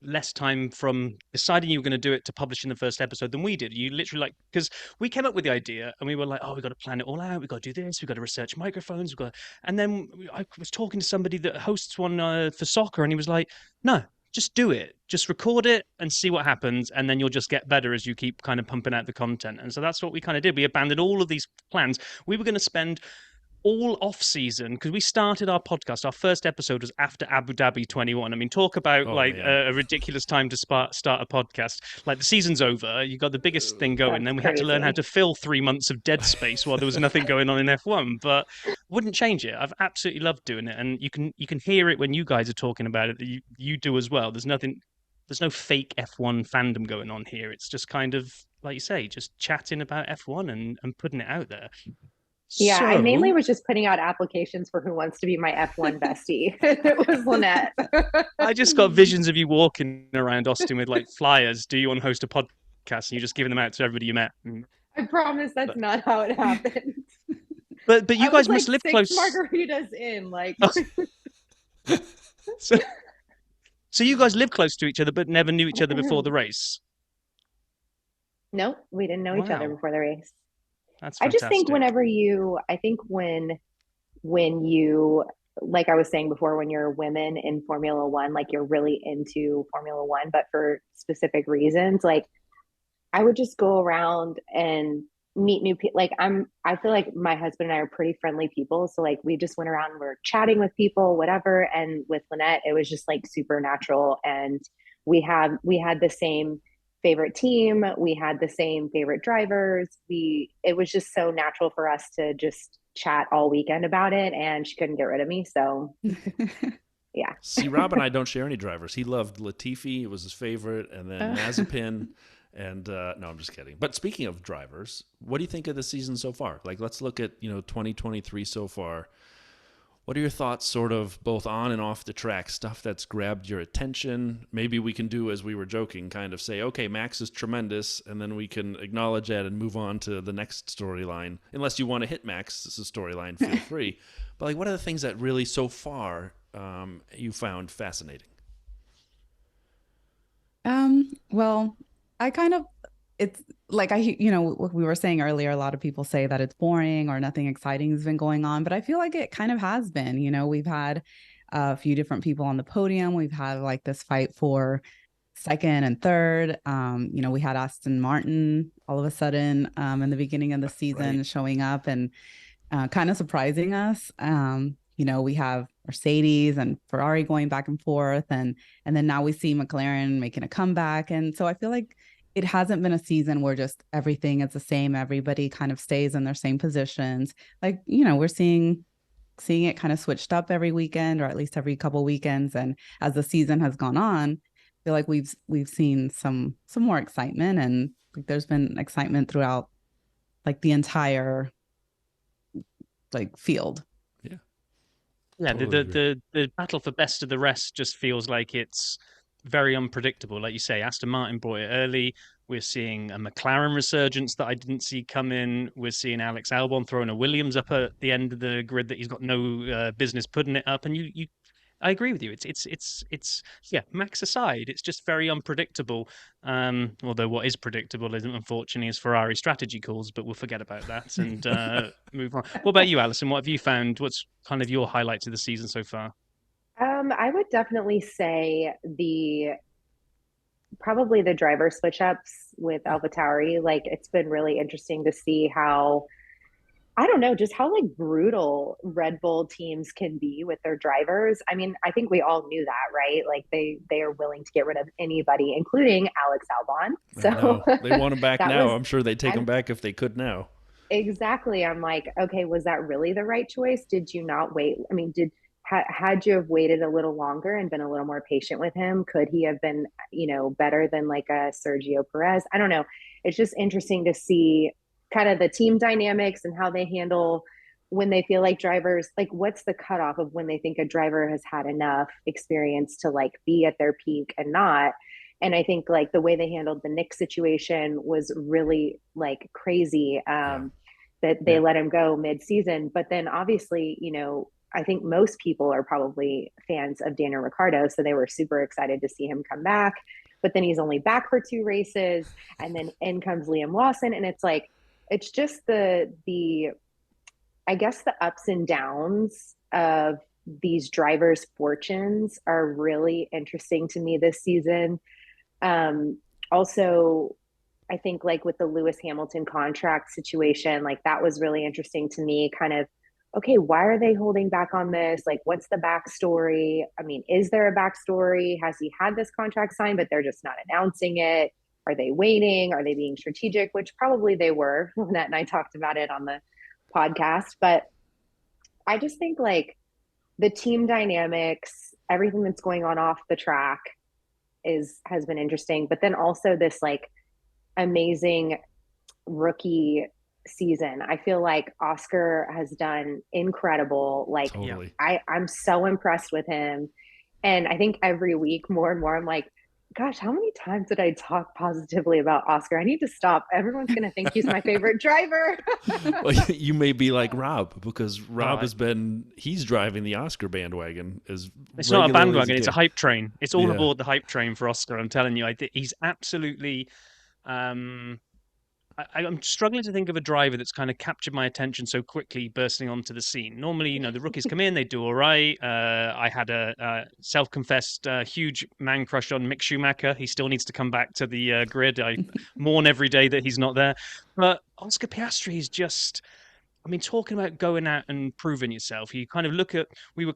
less time from deciding you were going to do it to publishing the first episode than we did. You literally because we came up with the idea and we were like, oh, we've got to plan it all out. We've got to do this. We've got to research microphones. And then I was talking to somebody that hosts one for soccer, and he was like, no, just do it. Just record it and see what happens. And then you'll just get better as you keep kind of pumping out the content. And so that's what we kind of did. We abandoned all of these plans. We were going to spend all off season, because we started our podcast. Our first episode was after Abu Dhabi 21. I mean, talk about a ridiculous time to start a podcast. Like, the season's over, you got the biggest thing going. Then we had to learn how to fill 3 months of dead space while there was nothing going on in F1. But wouldn't change it. I've absolutely loved doing it, and you can hear it when you guys are talking about it. That you do as well. There's no fake F1 fandom going on here. It's just kind of, like you say, just chatting about F1 and putting it out there. Yeah, I mainly was just putting out applications for who wants to be my F1 bestie. It was Lynnette. I just got visions of you walking around Austin with like flyers. Do you want to host a podcast? And you're just giving them out to everybody you met. I promise that's not how it happened. But you guys must live close. Margaritas in, like. So you guys live close to each other, but never knew each other before the race? No, we didn't know each other before the race. That's I fantastic. just think when you, like I was saying before, when you're women in Formula One, like you're really into Formula One, but for specific reasons, like I would just go around and meet new people. Like I feel like my husband and I are pretty friendly people. So like we just went around and we're chatting with people, whatever. And with Lynnette, it was just like super natural. And we had the same favorite team. We had the same favorite drivers. It was just so natural for us to just chat all weekend about it, and she couldn't get rid of me. So yeah. See, Rob and I don't share any drivers. He loved Latifi. It was his favorite. And then Mazepin. And no, I'm just kidding. But speaking of drivers, what do you think of the season so far? Like, let's look at, 2023 so far. What are your thoughts sort of both on and off the track, stuff that's grabbed your attention? Maybe we can do, as we were joking, kind of say, okay, Max is tremendous, and then we can acknowledge that and move on to the next storyline. Unless you want to hit Max's storyline, feel free. But like, what are the things that really so far you found fascinating? Well, it's like we were saying earlier, a lot of people say that it's boring or nothing exciting has been going on, but I feel like it kind of has been. We've had a few different people on the podium. We've had like this fight for second and third. We had Aston Martin all of a sudden in the beginning of the season showing up and kind of surprising us. We have Mercedes and Ferrari going back and forth, and then now we see McLaren making a comeback. And so I feel like it hasn't been a season where just everything is the same. Everybody kind of stays in their same positions. Like, we're seeing it kind of switched up every weekend, or at least every couple weekends. And as the season has gone on, I feel like we've seen some more excitement, and like there's been excitement throughout like the entire like field. Yeah, Totally the battle for best of the rest just feels like it's very unpredictable. Like you say, Aston Martin brought it early. We're seeing a McLaren resurgence that I didn't see come in. We're seeing Alex Albon throwing a Williams up at the end of the grid that he's got no business putting it up. And I agree with you. It's Max aside, it's just very unpredictable. Although what is predictable isn't, unfortunately, is Ferrari strategy calls, but we'll forget about that and move on. What about you, Alison? What have you found? What's kind of your highlights of the season so far? I would definitely say probably the driver switch ups with AlphaTauri. Like, it's been really interesting to see how, I don't know, just how like brutal Red Bull teams can be with their drivers. I mean, I think we all knew that, right? Like they are willing to get rid of anybody, including Alex Albon. So they want him back now. I'm sure they'd take him back if they could now. exactly. I'm like, okay, was that really the right choice? Did you not wait? I mean, had you have waited a little longer and been a little more patient with him, could he have been, better than like a Sergio Perez? I don't know. It's just interesting to see kind of the team dynamics and how they handle when they feel like drivers, like what's the cutoff of when they think a driver has had enough experience to like be at their peak and not. And I think like the way they handled the Nick situation was really like crazy. That they let him go mid-season, but then obviously, I think most people are probably fans of Daniel Ricciardo, so they were super excited to see him come back. But then he's only back for 2 races, and then in comes Liam Lawson, and it's like it's just the I guess the ups and downs of these drivers' fortunes are really interesting to me this season. Also, I think like with the Lewis Hamilton contract situation, like that was really interesting to me. Kind of, okay, why are they holding back on this? Like, what's the backstory? I mean, is there a backstory? Has he had this contract signed, but they're just not announcing it? Are they waiting? Are they being strategic? Which probably they were. Lynette and I talked about it on the podcast, but I just think like the team dynamics, everything that's going on off the track has been interesting. But then also this like amazing rookie season. I feel like Oscar has done incredible. Like Totally. I'm so impressed with him. And I think every week more and more I'm like, gosh, how many times did I talk positively about Oscar? I need to stop. Everyone's going to think he's my favorite driver. Well, you may be like Rob, because Rob he's driving the Oscar bandwagon. It's not a bandwagon, it's a hype train. It's all aboard the hype train for Oscar. I'm telling you, he's absolutely... I'm struggling to think of a driver that's kind of captured my attention so quickly, bursting onto the scene. Normally, the rookies come in, they do all right. I had a self-confessed huge man crush on Mick Schumacher. He still needs to come back to the grid. I mourn every day that he's not there. But Oscar Piastri is just... I mean, talking about going out and proving yourself, you kind of look at, we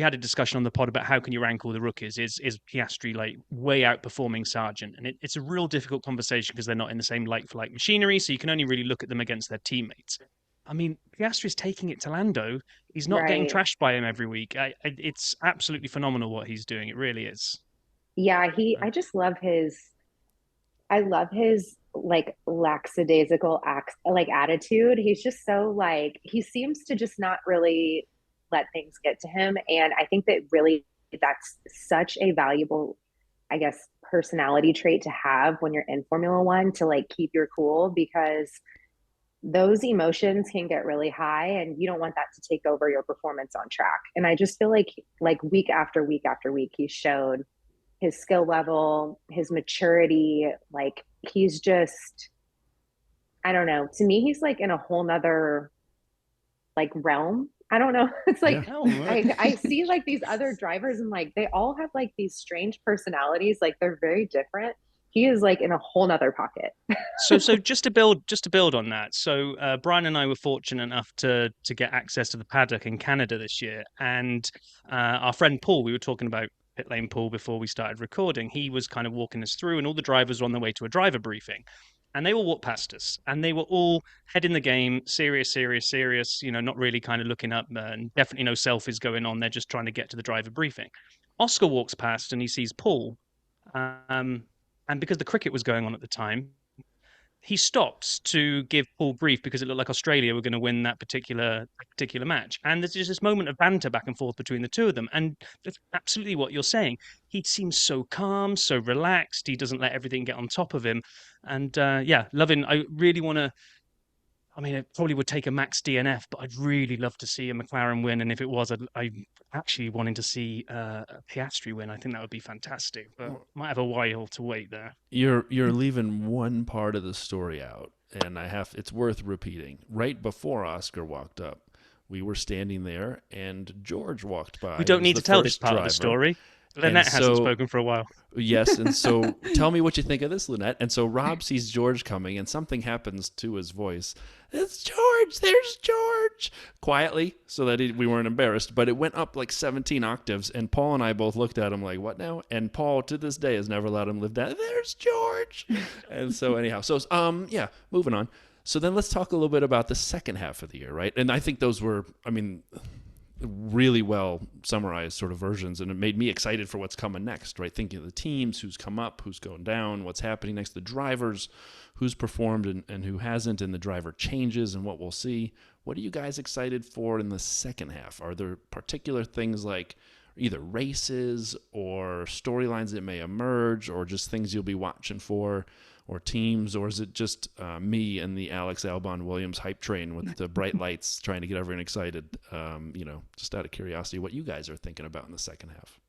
had a discussion on the pod about how can you rank all the rookies? Is Piastri like way outperforming Sargent? And it's a real difficult conversation because they're not in the same like-for-like machinery, so you can only really look at them against their teammates. I mean, Piastri's taking it to Lando. He's not getting trashed by him every week. It's absolutely phenomenal what he's doing. It really is. Yeah, I just love I love his like lackadaisical attitude. He's just so like, he seems to just not really let things get to him. And I think that really that's such a valuable, I guess, personality trait to have when you're in Formula One, to like keep your cool, because those emotions can get really high and you don't want that to take over your performance on track. And I just feel like week after week after week, he showed his skill level, his maturity. Like he's just, I don't know. To me, he's like in a whole nother like realm. I don't know. It's like, I see like these other drivers and like, they all have like these strange personalities. Like they're very different. He is like in a whole nother pocket. So just to build on that. So Brian and I were fortunate enough to get access to the paddock in Canada this year. And our friend Paul, we were talking about pit lane Paul before we started recording. He was kind of walking us through, and all the drivers were on their way to a driver briefing. And they all walked past us, and they were all head in the game, serious, not really kind of looking up, and definitely no selfies going on. They're just trying to get to the driver briefing. Oscar walks past and he sees Paul. And because the cricket was going on at the time, he stops to give Paul brief because it looked like Australia were going to win that particular match. And there's just this moment of banter back and forth between the two of them. And that's absolutely what you're saying. He seems so calm, so relaxed. He doesn't let everything get on top of him. And loving, I really want to, I mean, it probably would take a max DNF, but I'd really love to see a McLaren win. And if it was, I'm actually wanting to see a Piastri win. I think that would be fantastic, but might have a while to wait there. You're leaving one part of the story out, and it's worth repeating. Right before Oscar walked up, we were standing there, and George walked by. We don't need to tell this part of the story. Lynnette hasn't spoken for a while. Yes, and so tell me what you think of this, Lynnette. And so Rob sees George coming, and something happens to his voice. It's George! There's George! Quietly, so that we weren't embarrassed, but it went up like 17 octaves, and Paul and I both looked at him like, what now? And Paul, to this day, has never let him live that. There's George! And so anyhow, moving on. So then let's talk a little bit about the second half of the year, right? And I think those were, I mean, really well summarized sort of versions, and it made me excited for what's coming next, right? Thinking of the teams, who's come up, who's going down, what's happening next, the drivers, who's performed and who hasn't, and the driver changes and what we'll see. What are you guys excited for in the second half? Are there particular things like either races or storylines that may emerge, or just things you'll be watching for, or teams, or is it just me and the Alex Albon Williams hype train with the bright lights trying to get everyone excited? Just out of curiosity, what you guys are thinking about in the second half.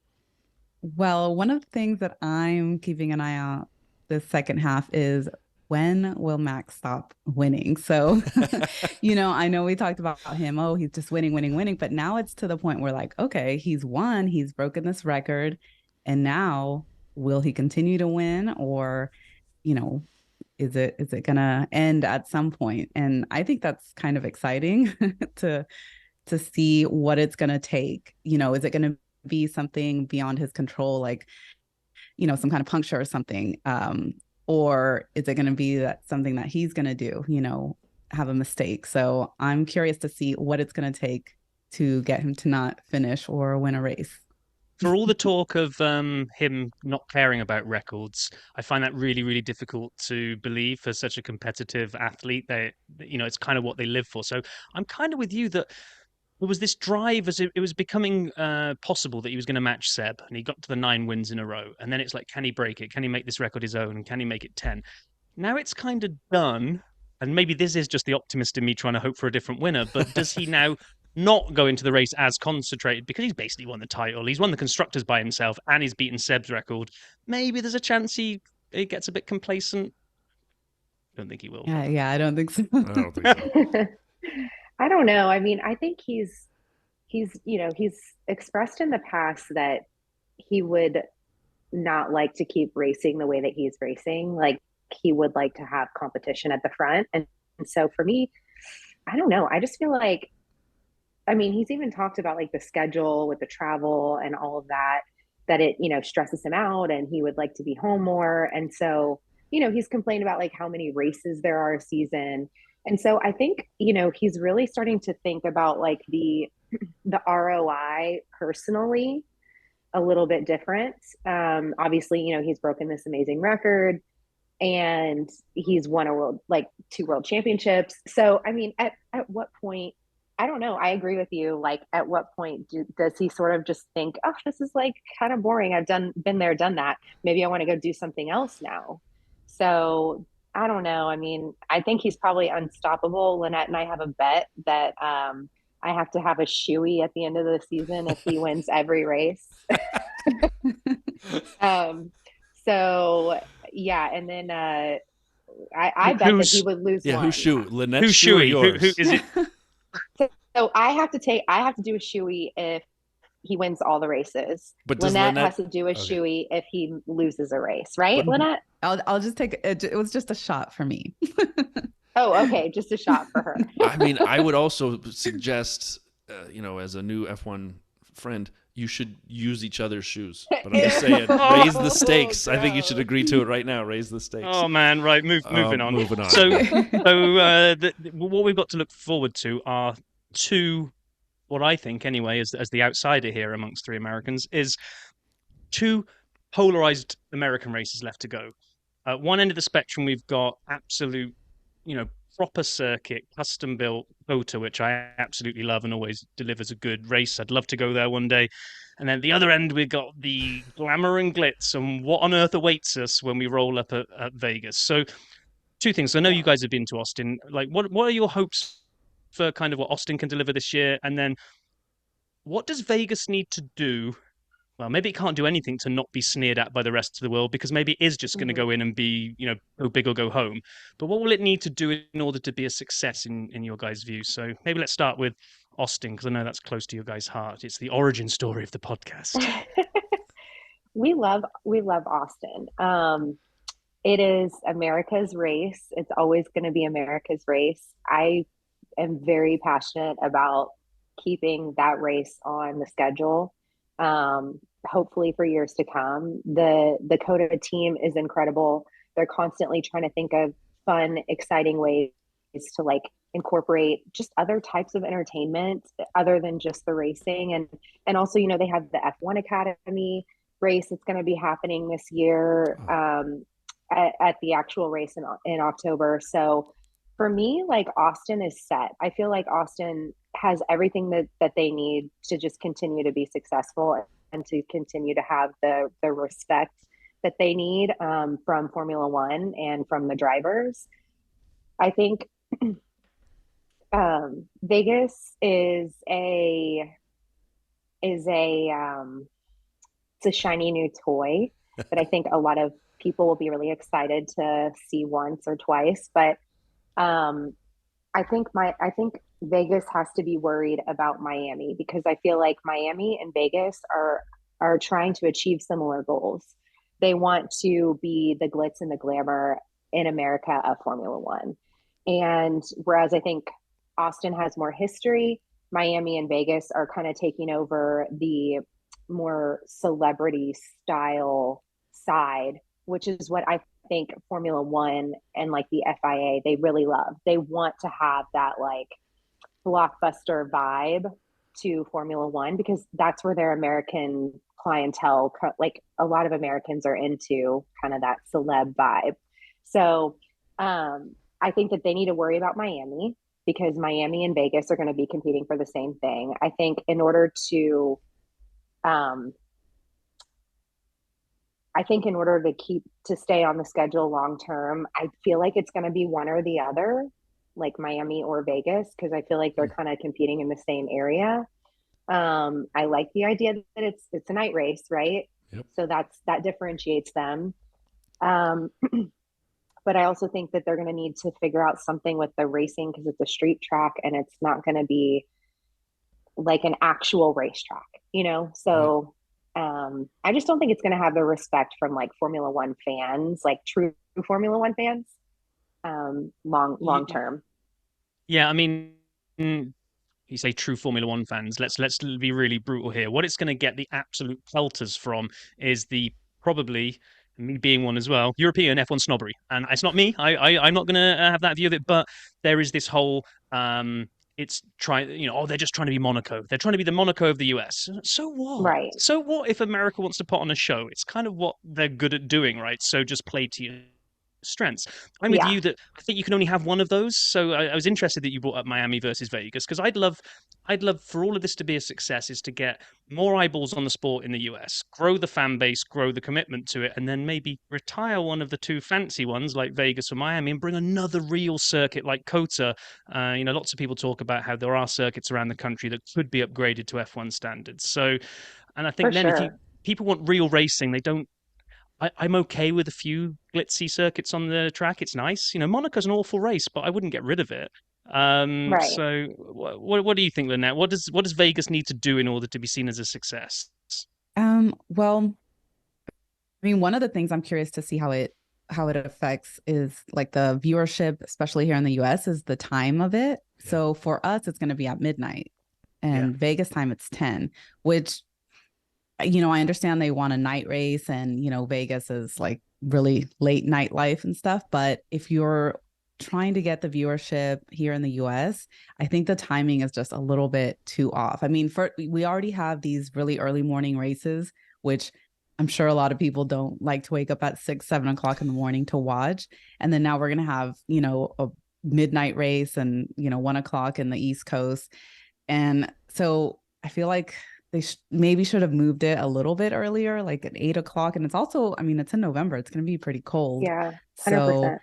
Well, one of the things that I'm keeping an eye on the second half is, when will Max stop winning? So, I know we talked about him. Oh, he's just winning. But now it's to the point where, like, okay, he's won, he's broken this record. And now will he continue to win, or, is it going to end at some point? And I think that's kind of exciting to see what it's going to take. Is it going to be something beyond his control, like, some kind of puncture or something? Or is it going to be something that he's going to do, have a mistake? So I'm curious to see what it's going to take to get him to not finish or win a race. For all the talk of him not caring about records, I find that really, really difficult to believe for such a competitive athlete. It's kind of what they live for. So I'm kind of with you that there was this drive as it was becoming possible that he was going to match Seb, and he got to the 9 wins in a row. And then it's like, can he break it? Can he make this record his own? And can he make it 10? Now it's kind of done. And maybe this is just the optimist in me trying to hope for a different winner. But does he now not go into the race as concentrated, because he's basically won the title? He's won the constructors by himself, and he's beaten Seb's record. Maybe there's a chance he gets a bit complacent. Don't think he will. Yeah, I don't think so. I don't think so. I don't know. I mean, I think he's expressed in the past that he would not like to keep racing the way that he's racing. Like, he would like to have competition at the front. And so for me, I don't know. I just feel like, I mean, he's even talked about like the schedule with the travel and all of that it, stresses him out, and he would like to be home more. And so, he's complained about like how many races there are a season. And so I think, he's really starting to think about like the ROI personally a little bit different. Obviously, he's broken this amazing record, and he's won 2 world championships. So, I mean, at what point, I don't know. I agree with you. Like, at what point does he sort of just think, oh, this is like kind of boring. I've been there, done that. Maybe I want to go do something else now. So I don't know. I mean, I think he's probably unstoppable. Lynnette and I have a bet that I have to have a shoey at the end of the season if he wins every race. So yeah, and then I bet that he would lose. Yeah, one. who's shoe? Lynnette's Who's shoe or shoey? yours? Who is it? So I have to do a shoey if he wins all the races. But does Lynnette Lynnette has to do a Okay. shoey if he loses a race, right, But- Lynnette? I'll just take it. It was just a shot for me. Oh, okay, just a shot for her. I mean, I would also suggest, as a new F1 friend, you should use each other's shoes. But I'm just saying, raise the stakes. I think you should agree to it right now. Raise the stakes. Oh man, right. Moving on. Moving on. So what we've got to look forward to are 2, what I think anyway, as the outsider here amongst 3 Americans, is 2 polarized American races left to go. At one end of the spectrum, we've got absolute, proper circuit, custom built COTA, which I absolutely love and always delivers a good race. I'd love to go there one day. And then the other end, we've got the glamour and glitz and what on earth awaits us when we roll up at Vegas. So 2 things. I know you guys have been to Austin. Like, what are your hopes for kind of what Austin can deliver this year? And then what does Vegas need to do? Well, maybe it can't do anything to not be sneered at by the rest of the world, because maybe it is just going to go in and be, go big or go home. But what will it need to do in order to be a success in your guys' view? So maybe let's start with Austin, because I know that's close to your guys' heart. It's the origin story of the podcast. We love Austin. It is America's race. It's always going to be America's race. I am very passionate about keeping that race on the schedule. Hopefully for years to come. The COTA team is incredible. They're constantly trying to think of fun, exciting ways to like incorporate just other types of entertainment other than just the racing. And also, you know, they have the F1 Academy race that's going to be happening this year at the actual race in October. So for me, like Austin is set. I feel like Austin has everything that they need to just continue to be successful and to continue to have the respect that they need from Formula One and from the drivers. I think Vegas is a it's a shiny new toy that I think a lot of people will be really excited to see once or twice. But I think Vegas has to be worried about Miami, because I feel like Miami and Vegas are trying to achieve similar goals. They want to be the glitz and the glamour in America of Formula One. And whereas I think Austin has more history, Miami and Vegas are kind of taking over the more celebrity style side, which is what I think Formula One and like the FIA, they really love. They want to have that like blockbuster vibe to Formula One, because that's where their American clientele, like a lot of Americans are into kind of that celeb vibe. So I think that they need to worry about Miami, because Miami and Vegas are going to be competing for the same thing. I think in order to stay on the schedule long term, I feel like it's going to be one or the other, like Miami or Vegas, because I feel like they're kind of competing in the same area. I like the idea that it's a night race, right? Yep. So that differentiates them. But I also think that they're going to need to figure out something with the racing, because it's a street track and it's not going to be like an actual racetrack, you know? So I just don't think it's going to have the respect from like Formula One fans, like true Formula One fans, long term. Yeah, I mean, you say true Formula One fans. Let's be really brutal here. What it's going to get the absolute pelters from is the probably, me being one as well, European F1 snobbery. And it's not me. I'm not going to have that view of it. But there is this whole it's trying, you know, oh, they're just trying to be Monaco. They're trying to be the Monaco of the US. So what? Right. So what if America wants to put on a show? It's kind of what they're good at doing, right? So just play to your strengths. I'm with you that I think you can only have one of those. So I was interested that you brought up Miami versus Vegas, because I'd love for all of this to be a success, is to get more eyeballs on the sport in the US, grow the fan base, grow the commitment to it, and then maybe retire one of the two fancy ones like Vegas or Miami and bring another real circuit like COTA. You know, lots of people talk about how there are circuits around the country that could be upgraded to F1 standards. So, and I think if people want real racing, they don't. I'm okay with a few glitzy circuits on the track. It's nice. You know, Monaco's an awful race, but I wouldn't get rid of it. Right. So what do you think, Lynnette? What does Vegas need to do in order to be seen as a success? Well, I mean, one of the things I'm curious to see how it affects is like the viewership, especially here in the US, is the time of it. Yeah. So for us, it's going to be at midnight, and Vegas time it's 10, which, you know, I understand they want a night race, and, you know, Vegas is like really late nightlife and stuff. But if you're trying to get the viewership here in the US, I think the timing is just a little bit too off. I mean, we already have these really early morning races, which I'm sure a lot of people don't like to wake up at 6, 7 o'clock in the morning to watch. And then now we're going to have, you know, a midnight race and, you know, 1 o'clock in the East Coast. And so I feel like they maybe should have moved it a little bit earlier, like at 8 o'clock. And it's also, I mean, it's in November. It's going to be pretty cold. Yeah, 100%.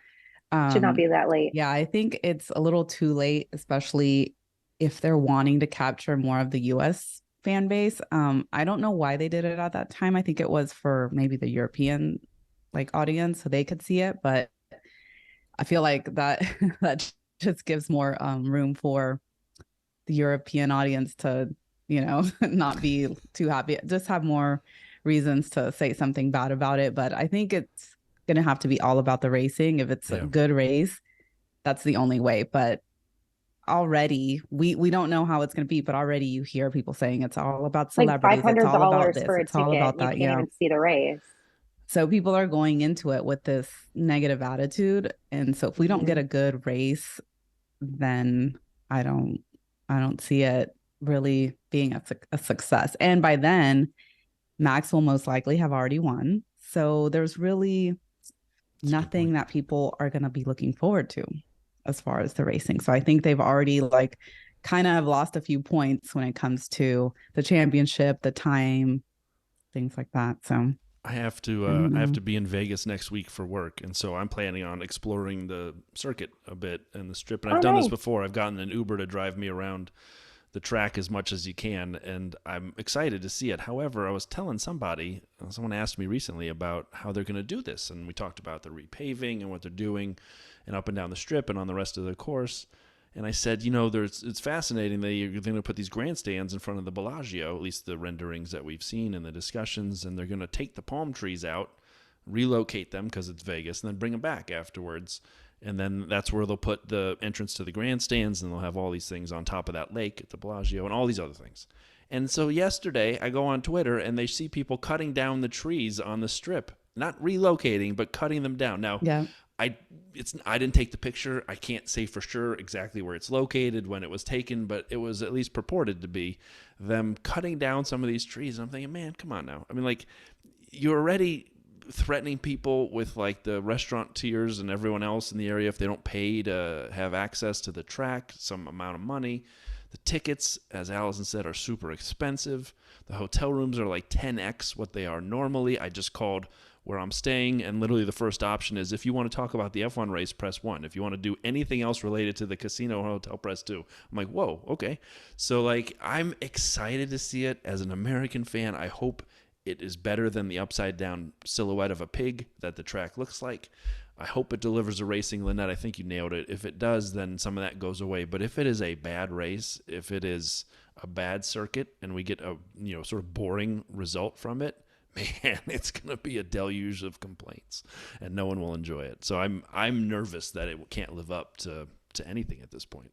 Should not be that late. Yeah, I think it's a little too late, especially if they're wanting to capture more of the US fan base. I don't know why they did it at that time. I think it was for maybe the European like audience so they could see it. But I feel like that just gives more room for the European audience to, you know, not be too happy, just have more reasons to say something bad about it. But I think it's going to have to be all about the racing. If it's a good race, that's the only way. But already we don't know how it's going to be, but already you hear people saying it's all about celebrities. Like $500 it's all about this. for a it's all ticket. about that. You can't even see the race. So people are going into it with this negative attitude. And so if we don't get a good race, then I don't see it really being a success. And by then, Max will most likely have already won. So there's really nothing that people are going to be looking forward to as far as the racing. So I think they've already like kind of lost a few points when it comes to the championship, the time, things like that. So I have to be in Vegas next week for work, and so I'm planning on exploring the circuit a bit and the strip. And I've done this before. I've gotten an Uber to drive me around the track as much as you can, and I'm excited to see it. However, I was telling someone asked me recently about how they're going to do this, and we talked about the repaving and what they're doing, and up and down the strip and on the rest of the course. And I said, it's fascinating that you're going to put these grandstands in front of the Bellagio, at least the renderings that we've seen in the discussions, and they're going to take the palm trees out, relocate them because it's Vegas, and then bring them back afterwards. And then that's where they'll put the entrance to the grandstands, and they'll have all these things on top of that lake at the Bellagio and all these other things. And so yesterday I go on Twitter, and they see people cutting down the trees on the strip, not relocating, but cutting them down. Now, yeah. I didn't take the picture. I can't say for sure exactly where it's located, when it was taken, but it was at least purported to be them cutting down some of these trees. And I'm thinking, man, come on now. I mean, like, you're already threatening people with like the restaurateurs and everyone else in the area if they don't pay to have access to the track, some amount of money. The tickets, as Allison said, are super expensive. The hotel rooms are like 10x what they are normally. I just called where I'm staying, and literally the first option is, if you want to talk about the F1 race, press 1. If you want to do anything else related to the casino or hotel, press 2. I'm like, whoa, okay. So like, I'm excited to see it as an American fan. I hope it is better than the upside down silhouette of a pig that the track looks like. I hope it delivers a racing. Lynnette, I think you nailed it. If it does, then some of that goes away. But if it is a bad race, if it is a bad circuit, and we get a sort of boring result from it, man, it's going to be a deluge of complaints, and no one will enjoy it. So I'm nervous that it can't live up to anything at this point.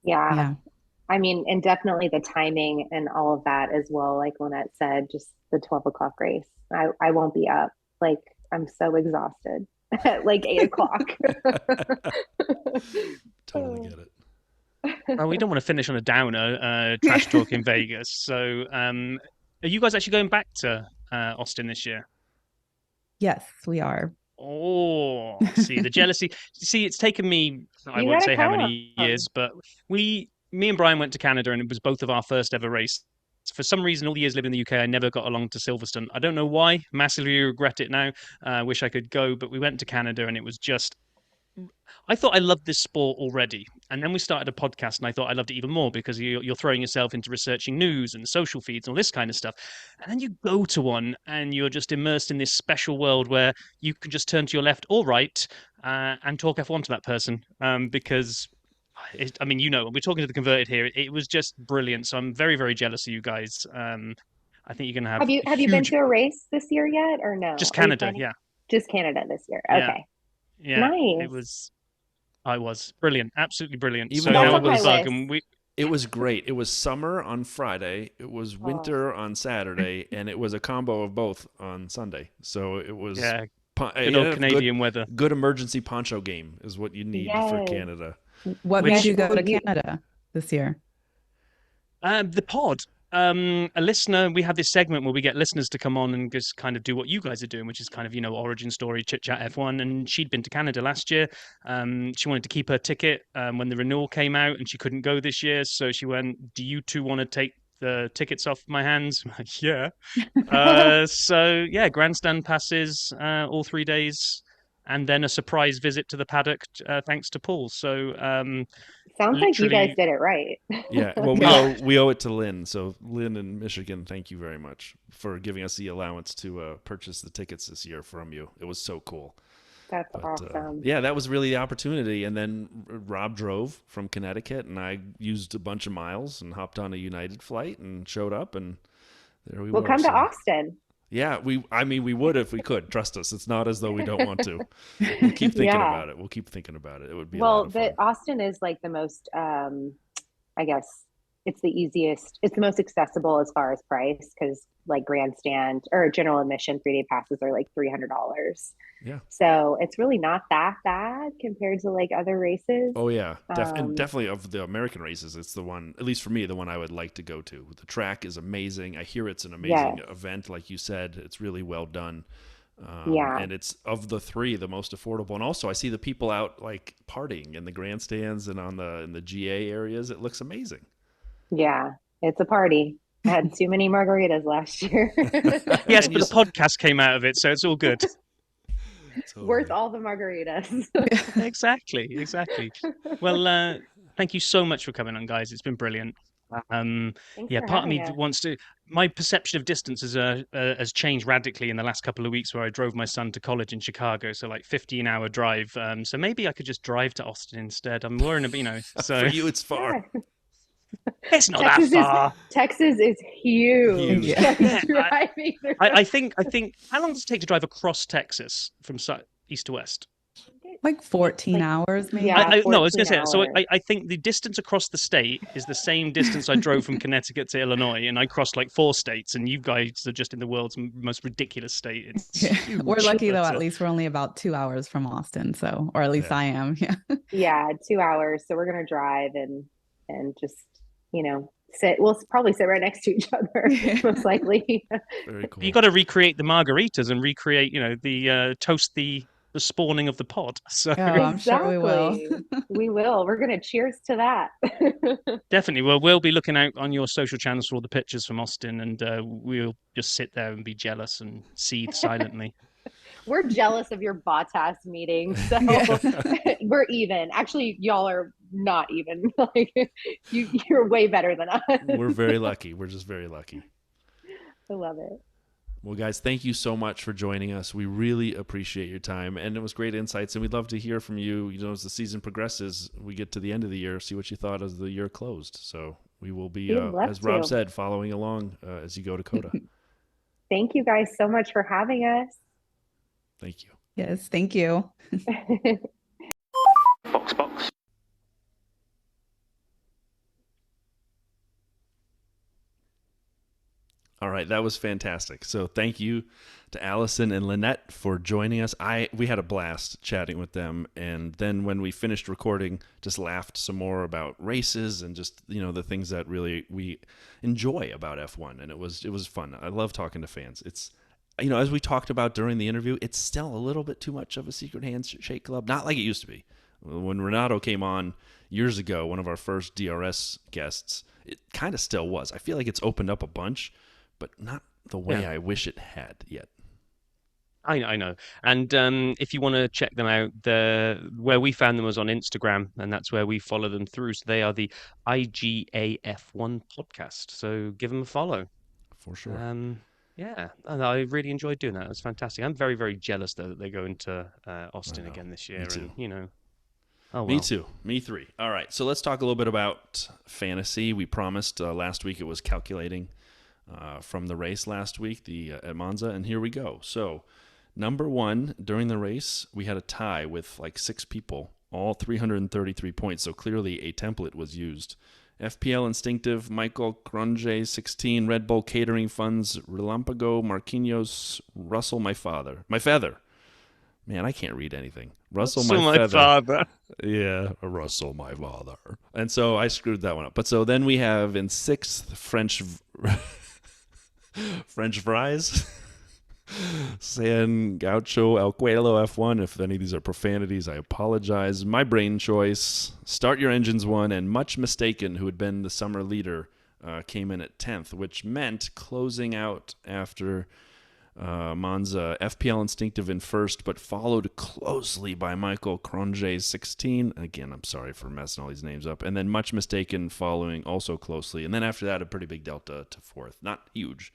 Yeah. I mean, and definitely the timing and all of that as well. Like Lynette said, just the 12 o'clock race. I won't be up. Like, I'm so exhausted at like 8 o'clock. Totally get it. Oh, we don't want to finish on a downer, trash talk in Vegas. So, are you guys actually going back to Austin this year? Yes, we are. Oh, see the jealousy. See, it's taken me, I won't say how many years, but me and Brian went to Canada, and it was both of our first ever race. For some reason, all the years living in the UK, I never got along to Silverstone. I don't know why. Massively regret it now. Wish I could go, but we went to Canada, and it was just, I thought I loved this sport already. And then we started a podcast, and I thought I loved it even more because you're throwing yourself into researching news and social feeds and all this kind of stuff. And then you go to one, and you're just immersed in this special world where you can just turn to your left or right and talk F1 to that person because... we're talking to the converted here. It was just brilliant. So I'm very, very jealous of you guys. I think you're going to have. Have you been to a race this year yet, or no? Just Canada, yeah. Just Canada this year. Okay. Yeah. Nice. I was brilliant, absolutely brilliant. Even so though now it was it was great. It was summer on Friday. It was winter on Saturday, and it was a combo of both on Sunday. So it was good old Canadian weather. Good emergency poncho game is what you need for Canada. What made you go to Canada this year? The pod. A listener, we have this segment where we get listeners to come on and just kind of do what you guys are doing, which is kind of, origin story, chit chat F1. And she'd been to Canada last year. She wanted to keep her ticket when the renewal came out, and she couldn't go this year. So she went, do you two want to take the tickets off my hands? I'm like, yeah. So grandstand passes all 3 days. And then a surprise visit to the paddock, thanks to Paul. So sounds like you guys did it right. Yeah, well, we owe it to Lynn. So Lynn in Michigan, thank you very much for giving us the allowance to purchase the tickets this year from you. It was so cool. That's awesome. That was really the opportunity. And then Rob drove from Connecticut, and I used a bunch of miles and hopped on a United flight and showed up, and there we were. We'll come to Austin. Yeah, we would if we could. Trust us. It's not as though we don't want to. We'll keep thinking about it. It would be a lot of fun. Austin is like the most, I guess, it's the easiest, it's the most accessible as far as price, because like grandstand or general admission 3-day passes are like $300. Yeah. So it's really not that bad compared to like other races. Oh yeah, and definitely of the American races, it's the one, at least for me, the one I would like to go to. The track is amazing. I hear it's an amazing event, like you said. It's really well done. And it's, of the three, the most affordable. And also, I see the people out like partying in the grandstands and in the GA areas. It looks amazing. Yeah, it's a party. I had too many margaritas last year. Yes, but the podcast came out of it, so it's all good. Totally. Worth all the margaritas. Exactly. Well, thank you so much for coming on, guys. It's been brilliant. Thanks Yeah, for part of me having us. wants to. My perception of distance has changed radically in the last couple of weeks, where I drove my son to college in Chicago, so like 15-hour drive. So maybe I could just drive to Austin instead. I'm worrying about, so For you, it's far. Yeah. it's not that far. Texas is huge. Huge. Like, Yeah, driving through- I think. How long does it take to drive across Texas from east to west? Like 14 hours, maybe. Yeah. No, I was going to say. 14 So hours. I think the distance across the state is the same distance I drove from Connecticut to Illinois, and I crossed like 4 states. And you guys are just in the world's most ridiculous state. It's huge. We're lucky though. But, At least we're only about 2 hours from Austin, so, or at least Yeah. I am. Yeah. Yeah, 2 hours. So we're gonna drive and just, sit. We'll probably sit right next to each other, most likely. Very cool. you got to recreate the margaritas and recreate, the toast the spawning of the pod. So Oh, I'm sure we will. We will. We're gonna cheers to that. definitely, we'll be looking out on your social channels for all the pictures from Austin, and we'll just sit there and be jealous and seethe silently. We're jealous of your Bottas meeting, so we're even. Actually, y'all are not even. Like you're way better than us. We're very lucky. We're just very lucky. I love it. Well, guys, thank you so much for joining us. We really appreciate your time, and it was great insights, and we'd love to hear from you. As the season progresses, we get to the end of the year, see what you thought as the year closed. So we will be, We'd love as Rob to. said, following along as you go to COTA. Thank you guys so much for having us. Thank you. Yes, thank you. Box. All right, that was fantastic. So thank you to Allison and Lynnette for joining us. We had a blast chatting with them, and then when we finished recording, just laughed some more about races and just the things that really we enjoy about F1, and it was fun. I love talking to fans. It's as we talked about during the interview, it's still a little bit too much of a secret handshake club, not like it used to be. When Renato came on years ago, one of our first DRS guests, it kind of still was. I feel like it's opened up a bunch, but not the way I wish it had yet. I know. And if you want to check them out, where we found them was on Instagram, and that's where we follow them through. So they are the IGAF1 Podcast. So give them a follow. For sure. Yeah, and I really enjoyed doing that. It was fantastic. I'm very, very jealous though that they're going to Austin again this year. Me too. And oh well. Me too. Me three. All right. So let's talk a little bit about fantasy. We promised last week it was calculating from the race last week, at Monza, and here we go. So number one during the race, we had a tie with like 6 people, all 333 points. So clearly a template was used. FPL Instinctive, Michael Cronje, 16, Red Bull Catering Funds, Relampago, Marquinhos, Russell, my feather. Man, I can't read anything. Russell, my feather. father. Yeah, Russell, my father. And so I screwed that one up. But so then we have in 6th French fries. San Gaucho El Cuelo F1. If any of these are profanities, I apologize. My brain choice. Start Your Engines 1, and Much Mistaken, who had been the summer leader, came in at 10th, which meant closing out after Monza, FPL Instinctive in first, but followed closely by Michael Cronje, 16. Again, I'm sorry for messing all these names up. And then Much Mistaken following also closely. And then after that, a pretty big delta to 4th. Not huge.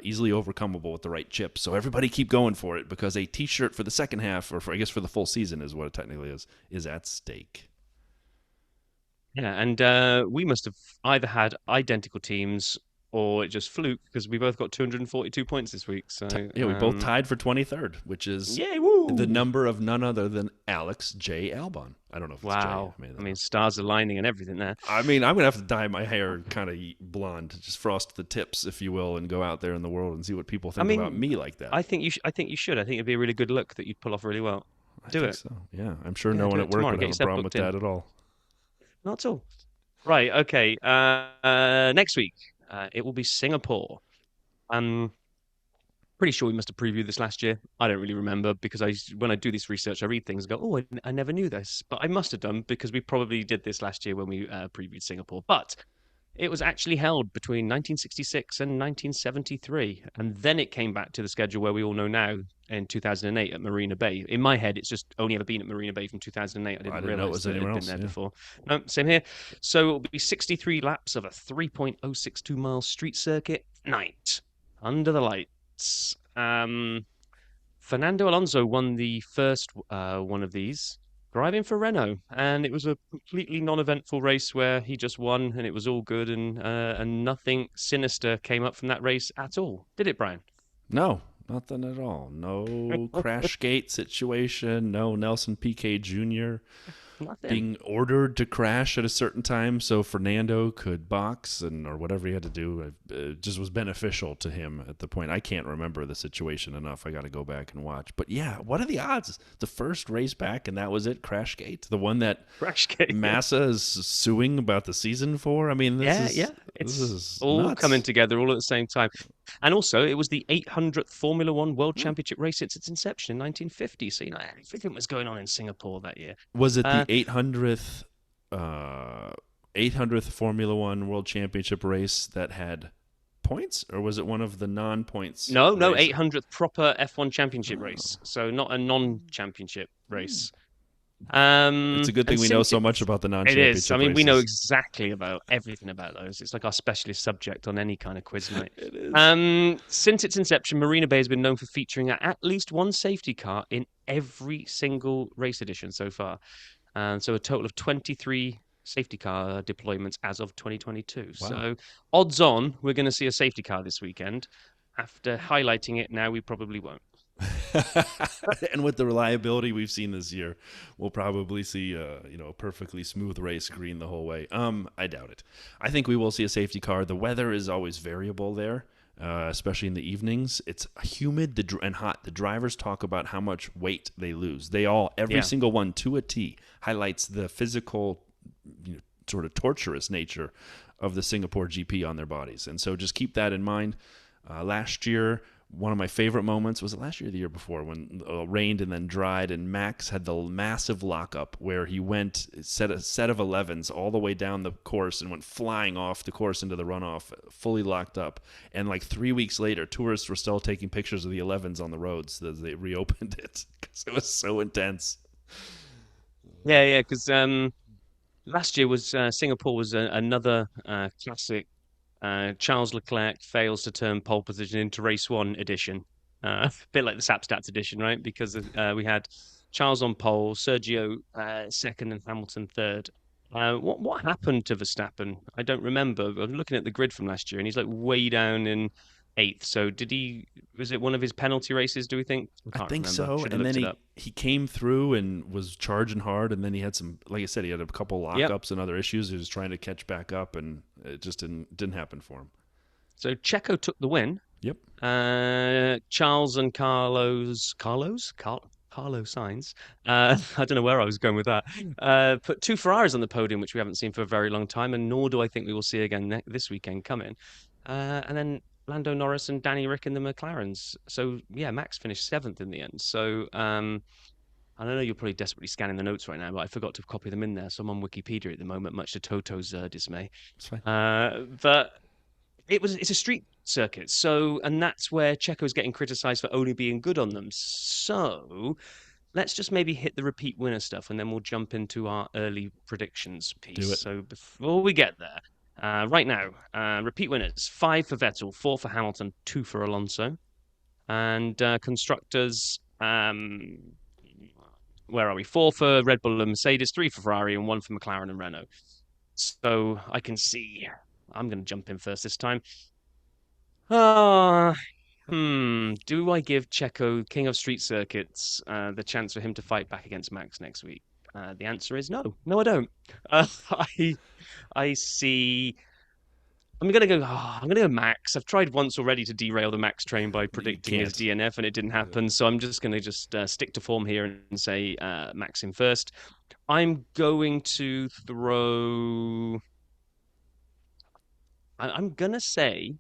Easily overcomable with the right chip. So everybody keep going for it, because a T-shirt for the second half, or I guess for the full season is what it technically is at stake. Yeah, and we must have either had identical teams or it just fluke because we both got 242 points this week. So Yeah, we both tied for 23rd, which is yay, woo! the number of none other than Alex J. Albon. I don't know if it's Wow. J. I mean, stars aligning and everything there. I mean, I'm going to have to dye my hair kind of blonde, just frost the tips, if you will, and go out there in the world and see what people think about me like that. I think you should. I think it'd be a really good look that you'd pull off really well. Do it. So. Yeah, I'm sure no one at work would have a problem with that at all. Not at all. Right. Okay. Next week, it will be Singapore. Pretty sure we must have previewed this last year. I don't really remember because when I do this research, I read things and go, oh, I never knew this. But I must have done because we probably did this last year when we previewed Singapore. But it was actually held between 1966 and 1973. And then it came back to the schedule where we all know now in 2008 at Marina Bay. In my head, it's just only ever been at Marina Bay from 2008. I didn't realize that it had been there before. No, same here. So it'll be 63 laps of a 3.062 mile street circuit night under the lights. Fernando Alonso won the first one of these, driving for Renault, and it was a completely non-eventful race where he just won, and it was all good, and nothing sinister came up from that race at all. Did it, Brian? No, nothing at all. No crash gate situation. No Nelson Piquet Jr. Nothing. Being ordered to crash at a certain time so Fernando could box or whatever he had to do. It just was beneficial to him at the point. I can't remember the situation enough. I got to go back and watch. But yeah, what are the odds? The first race back and that was it, Crashgate, the one that Massa is suing about the season for. I mean, this is all nuts. Coming together all at the same time. And also, it was the 800th Formula One World Championship race since its inception in 1950. So, everything was going on in Singapore that year. Was it the 800th Formula One World Championship race that had points, or was it one of the non-points? No, 800th proper F1 Championship race. So not a non-championship race. It's a good thing we know so much about the non-championship It is. I mean, races. we know exactly about everything about those. It's like our specialist subject on any kind of quiz night. It is. Since its inception, Marina Bay has been known for featuring at least one safety car in every single race edition so far. So a total of 23 safety car deployments as of 2022. Wow. So odds on, we're going to see a safety car this weekend. After highlighting it now, we probably won't. And with the reliability we've seen this year, we'll probably see a perfectly smooth race green the whole way. I doubt it. I think we will see a safety car. The weather is always variable there, especially in the evenings. It's humid and hot. The drivers talk about how much weight they lose. Every single one to a T highlights the physical, sort of torturous nature of the Singapore GP on their bodies. And so just keep that in mind. Last year, one of my favorite moments, was it last year or the year before, when it rained and then dried, and Max had the massive lockup where he set a set of 11s all the way down the course and went flying off the course into the runoff, fully locked up. And like 3 weeks later, tourists were still taking pictures of the 11s on the roads as they reopened it because it was so intense. Yeah, because last year was Singapore was another classic. Charles Leclerc fails to turn pole position into race one edition. A bit like the Sapstats edition, right? Because we had Charles on pole, Sergio second, and Hamilton third. What happened to Verstappen? I don't remember. I'm looking at the grid from last year, and he's like way down in eighth. So was it one of his penalty races, do we think? I think so. And then he came through and was charging hard, and then he had some, like I said, he had a couple lockups and other issues. He was trying to catch back up, and it just didn't happen for him. So Checo took the win. Yep. Charles and Carlos Sainz. I don't know where I was going with that. Put two Ferraris on the podium, which we haven't seen for a very long time, and nor do I think we will see again this weekend coming. And then Lando Norris and Danny Rick in the McLarens. So, yeah, Max finished seventh in the end. So, I don't know, you're probably desperately scanning the notes right now, but I forgot to copy them in there. So I'm on Wikipedia at the moment, much to Toto's dismay. It's fine. But it's a street circuit. So, and that's where Checo's getting criticized for only being good on them. So let's just maybe hit the repeat winner stuff, and then we'll jump into our early predictions piece. Do it. So before we get there, right now, repeat winners: 5 for Vettel, 4 for Hamilton, 2 for Alonso. And constructors, where are we? 4 for Red Bull and Mercedes, 3 for Ferrari, and 1 for McLaren and Renault. So I can see, I'm going to jump in first this time. Ah, Do I give Checo, King of Street Circuits, the chance for him to fight back against Max next week? The answer is no. No, I don't. I I see. I'm gonna go Max. I've tried once already to derail the Max train by You predicting his can't. DNF, and it didn't happen. So I'm just gonna stick to form here and say Max in first. I'm going to throw. I'm gonna say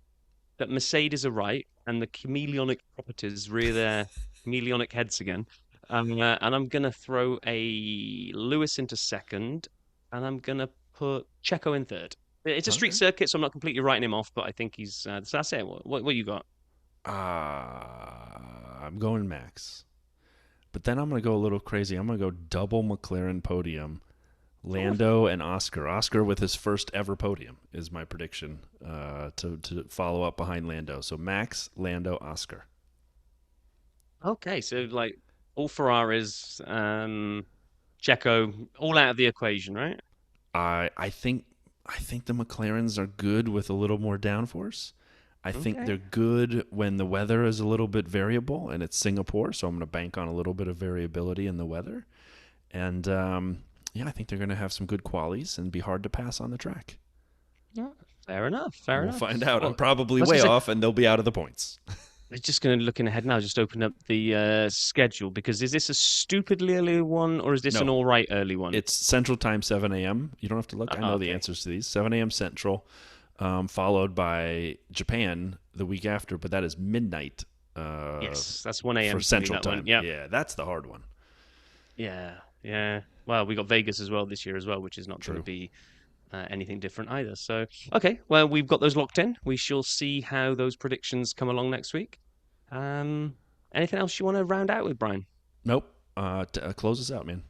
that Mercedes are right, and the chameleonic properties rear their chameleonic heads again. And I'm gonna throw a Lewis into second, and I'm gonna put Checo in third. It's a street Okay. circuit, so I'm not completely writing him off, but I think he's. So that's it. What you got? I'm going Max. But then I'm going to go a little crazy. I'm going to go double McLaren podium. Lando and Oscar. Oscar with his first ever podium is my prediction to follow up behind Lando. So Max, Lando, Oscar. Okay, so like all Ferraris, Checo, all out of the equation, right? I think the McLarens are good with a little more downforce. I think Okay. they're good when the weather is a little bit variable, and it's Singapore, so I'm going to bank on a little bit of variability in the weather. And yeah, I think they're going to have some good qualities and be hard to pass on the track. Yeah, fair enough. Fair We'll enough. find out. I'm Well, probably I was way gonna say, off, and they'll be out of the points. I'm just going to looking ahead now. Just open up the schedule because is this a stupidly early one or is this an No, all right early one? it's Central Time, 7 a.m. You don't have to look. I know the Okay. answers to these. 7 a.m. Central, followed by Japan the week after, but that is midnight Yes, that's 1 a.m. for for me, Central that Time. one. Yeah, Yeah, that's the hard one. yeah. Well, we got Vegas as well this year as well, which is not going True. to be anything different either. So, okay, well, we've got those locked in. We shall see how those predictions come along next week. Anything else you want to round out with, Brian? Nope. Close us out, man.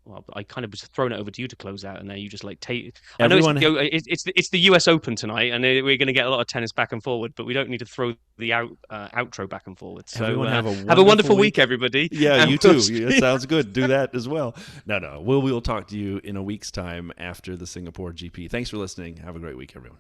Well, I kind of was throwing it over to you to close out, and now you just like take. I know Everyone, it's the U.S. Open tonight, and we're going to get a lot of tennis back and forward, but we don't need to throw the outro back and forward. So everyone have have a wonderful week, everybody. Yeah, and you we'll too. see- That sounds good. Do that as well. No. We'll talk to you in a week's time after the Singapore GP. Thanks for listening. Have a great week, everyone.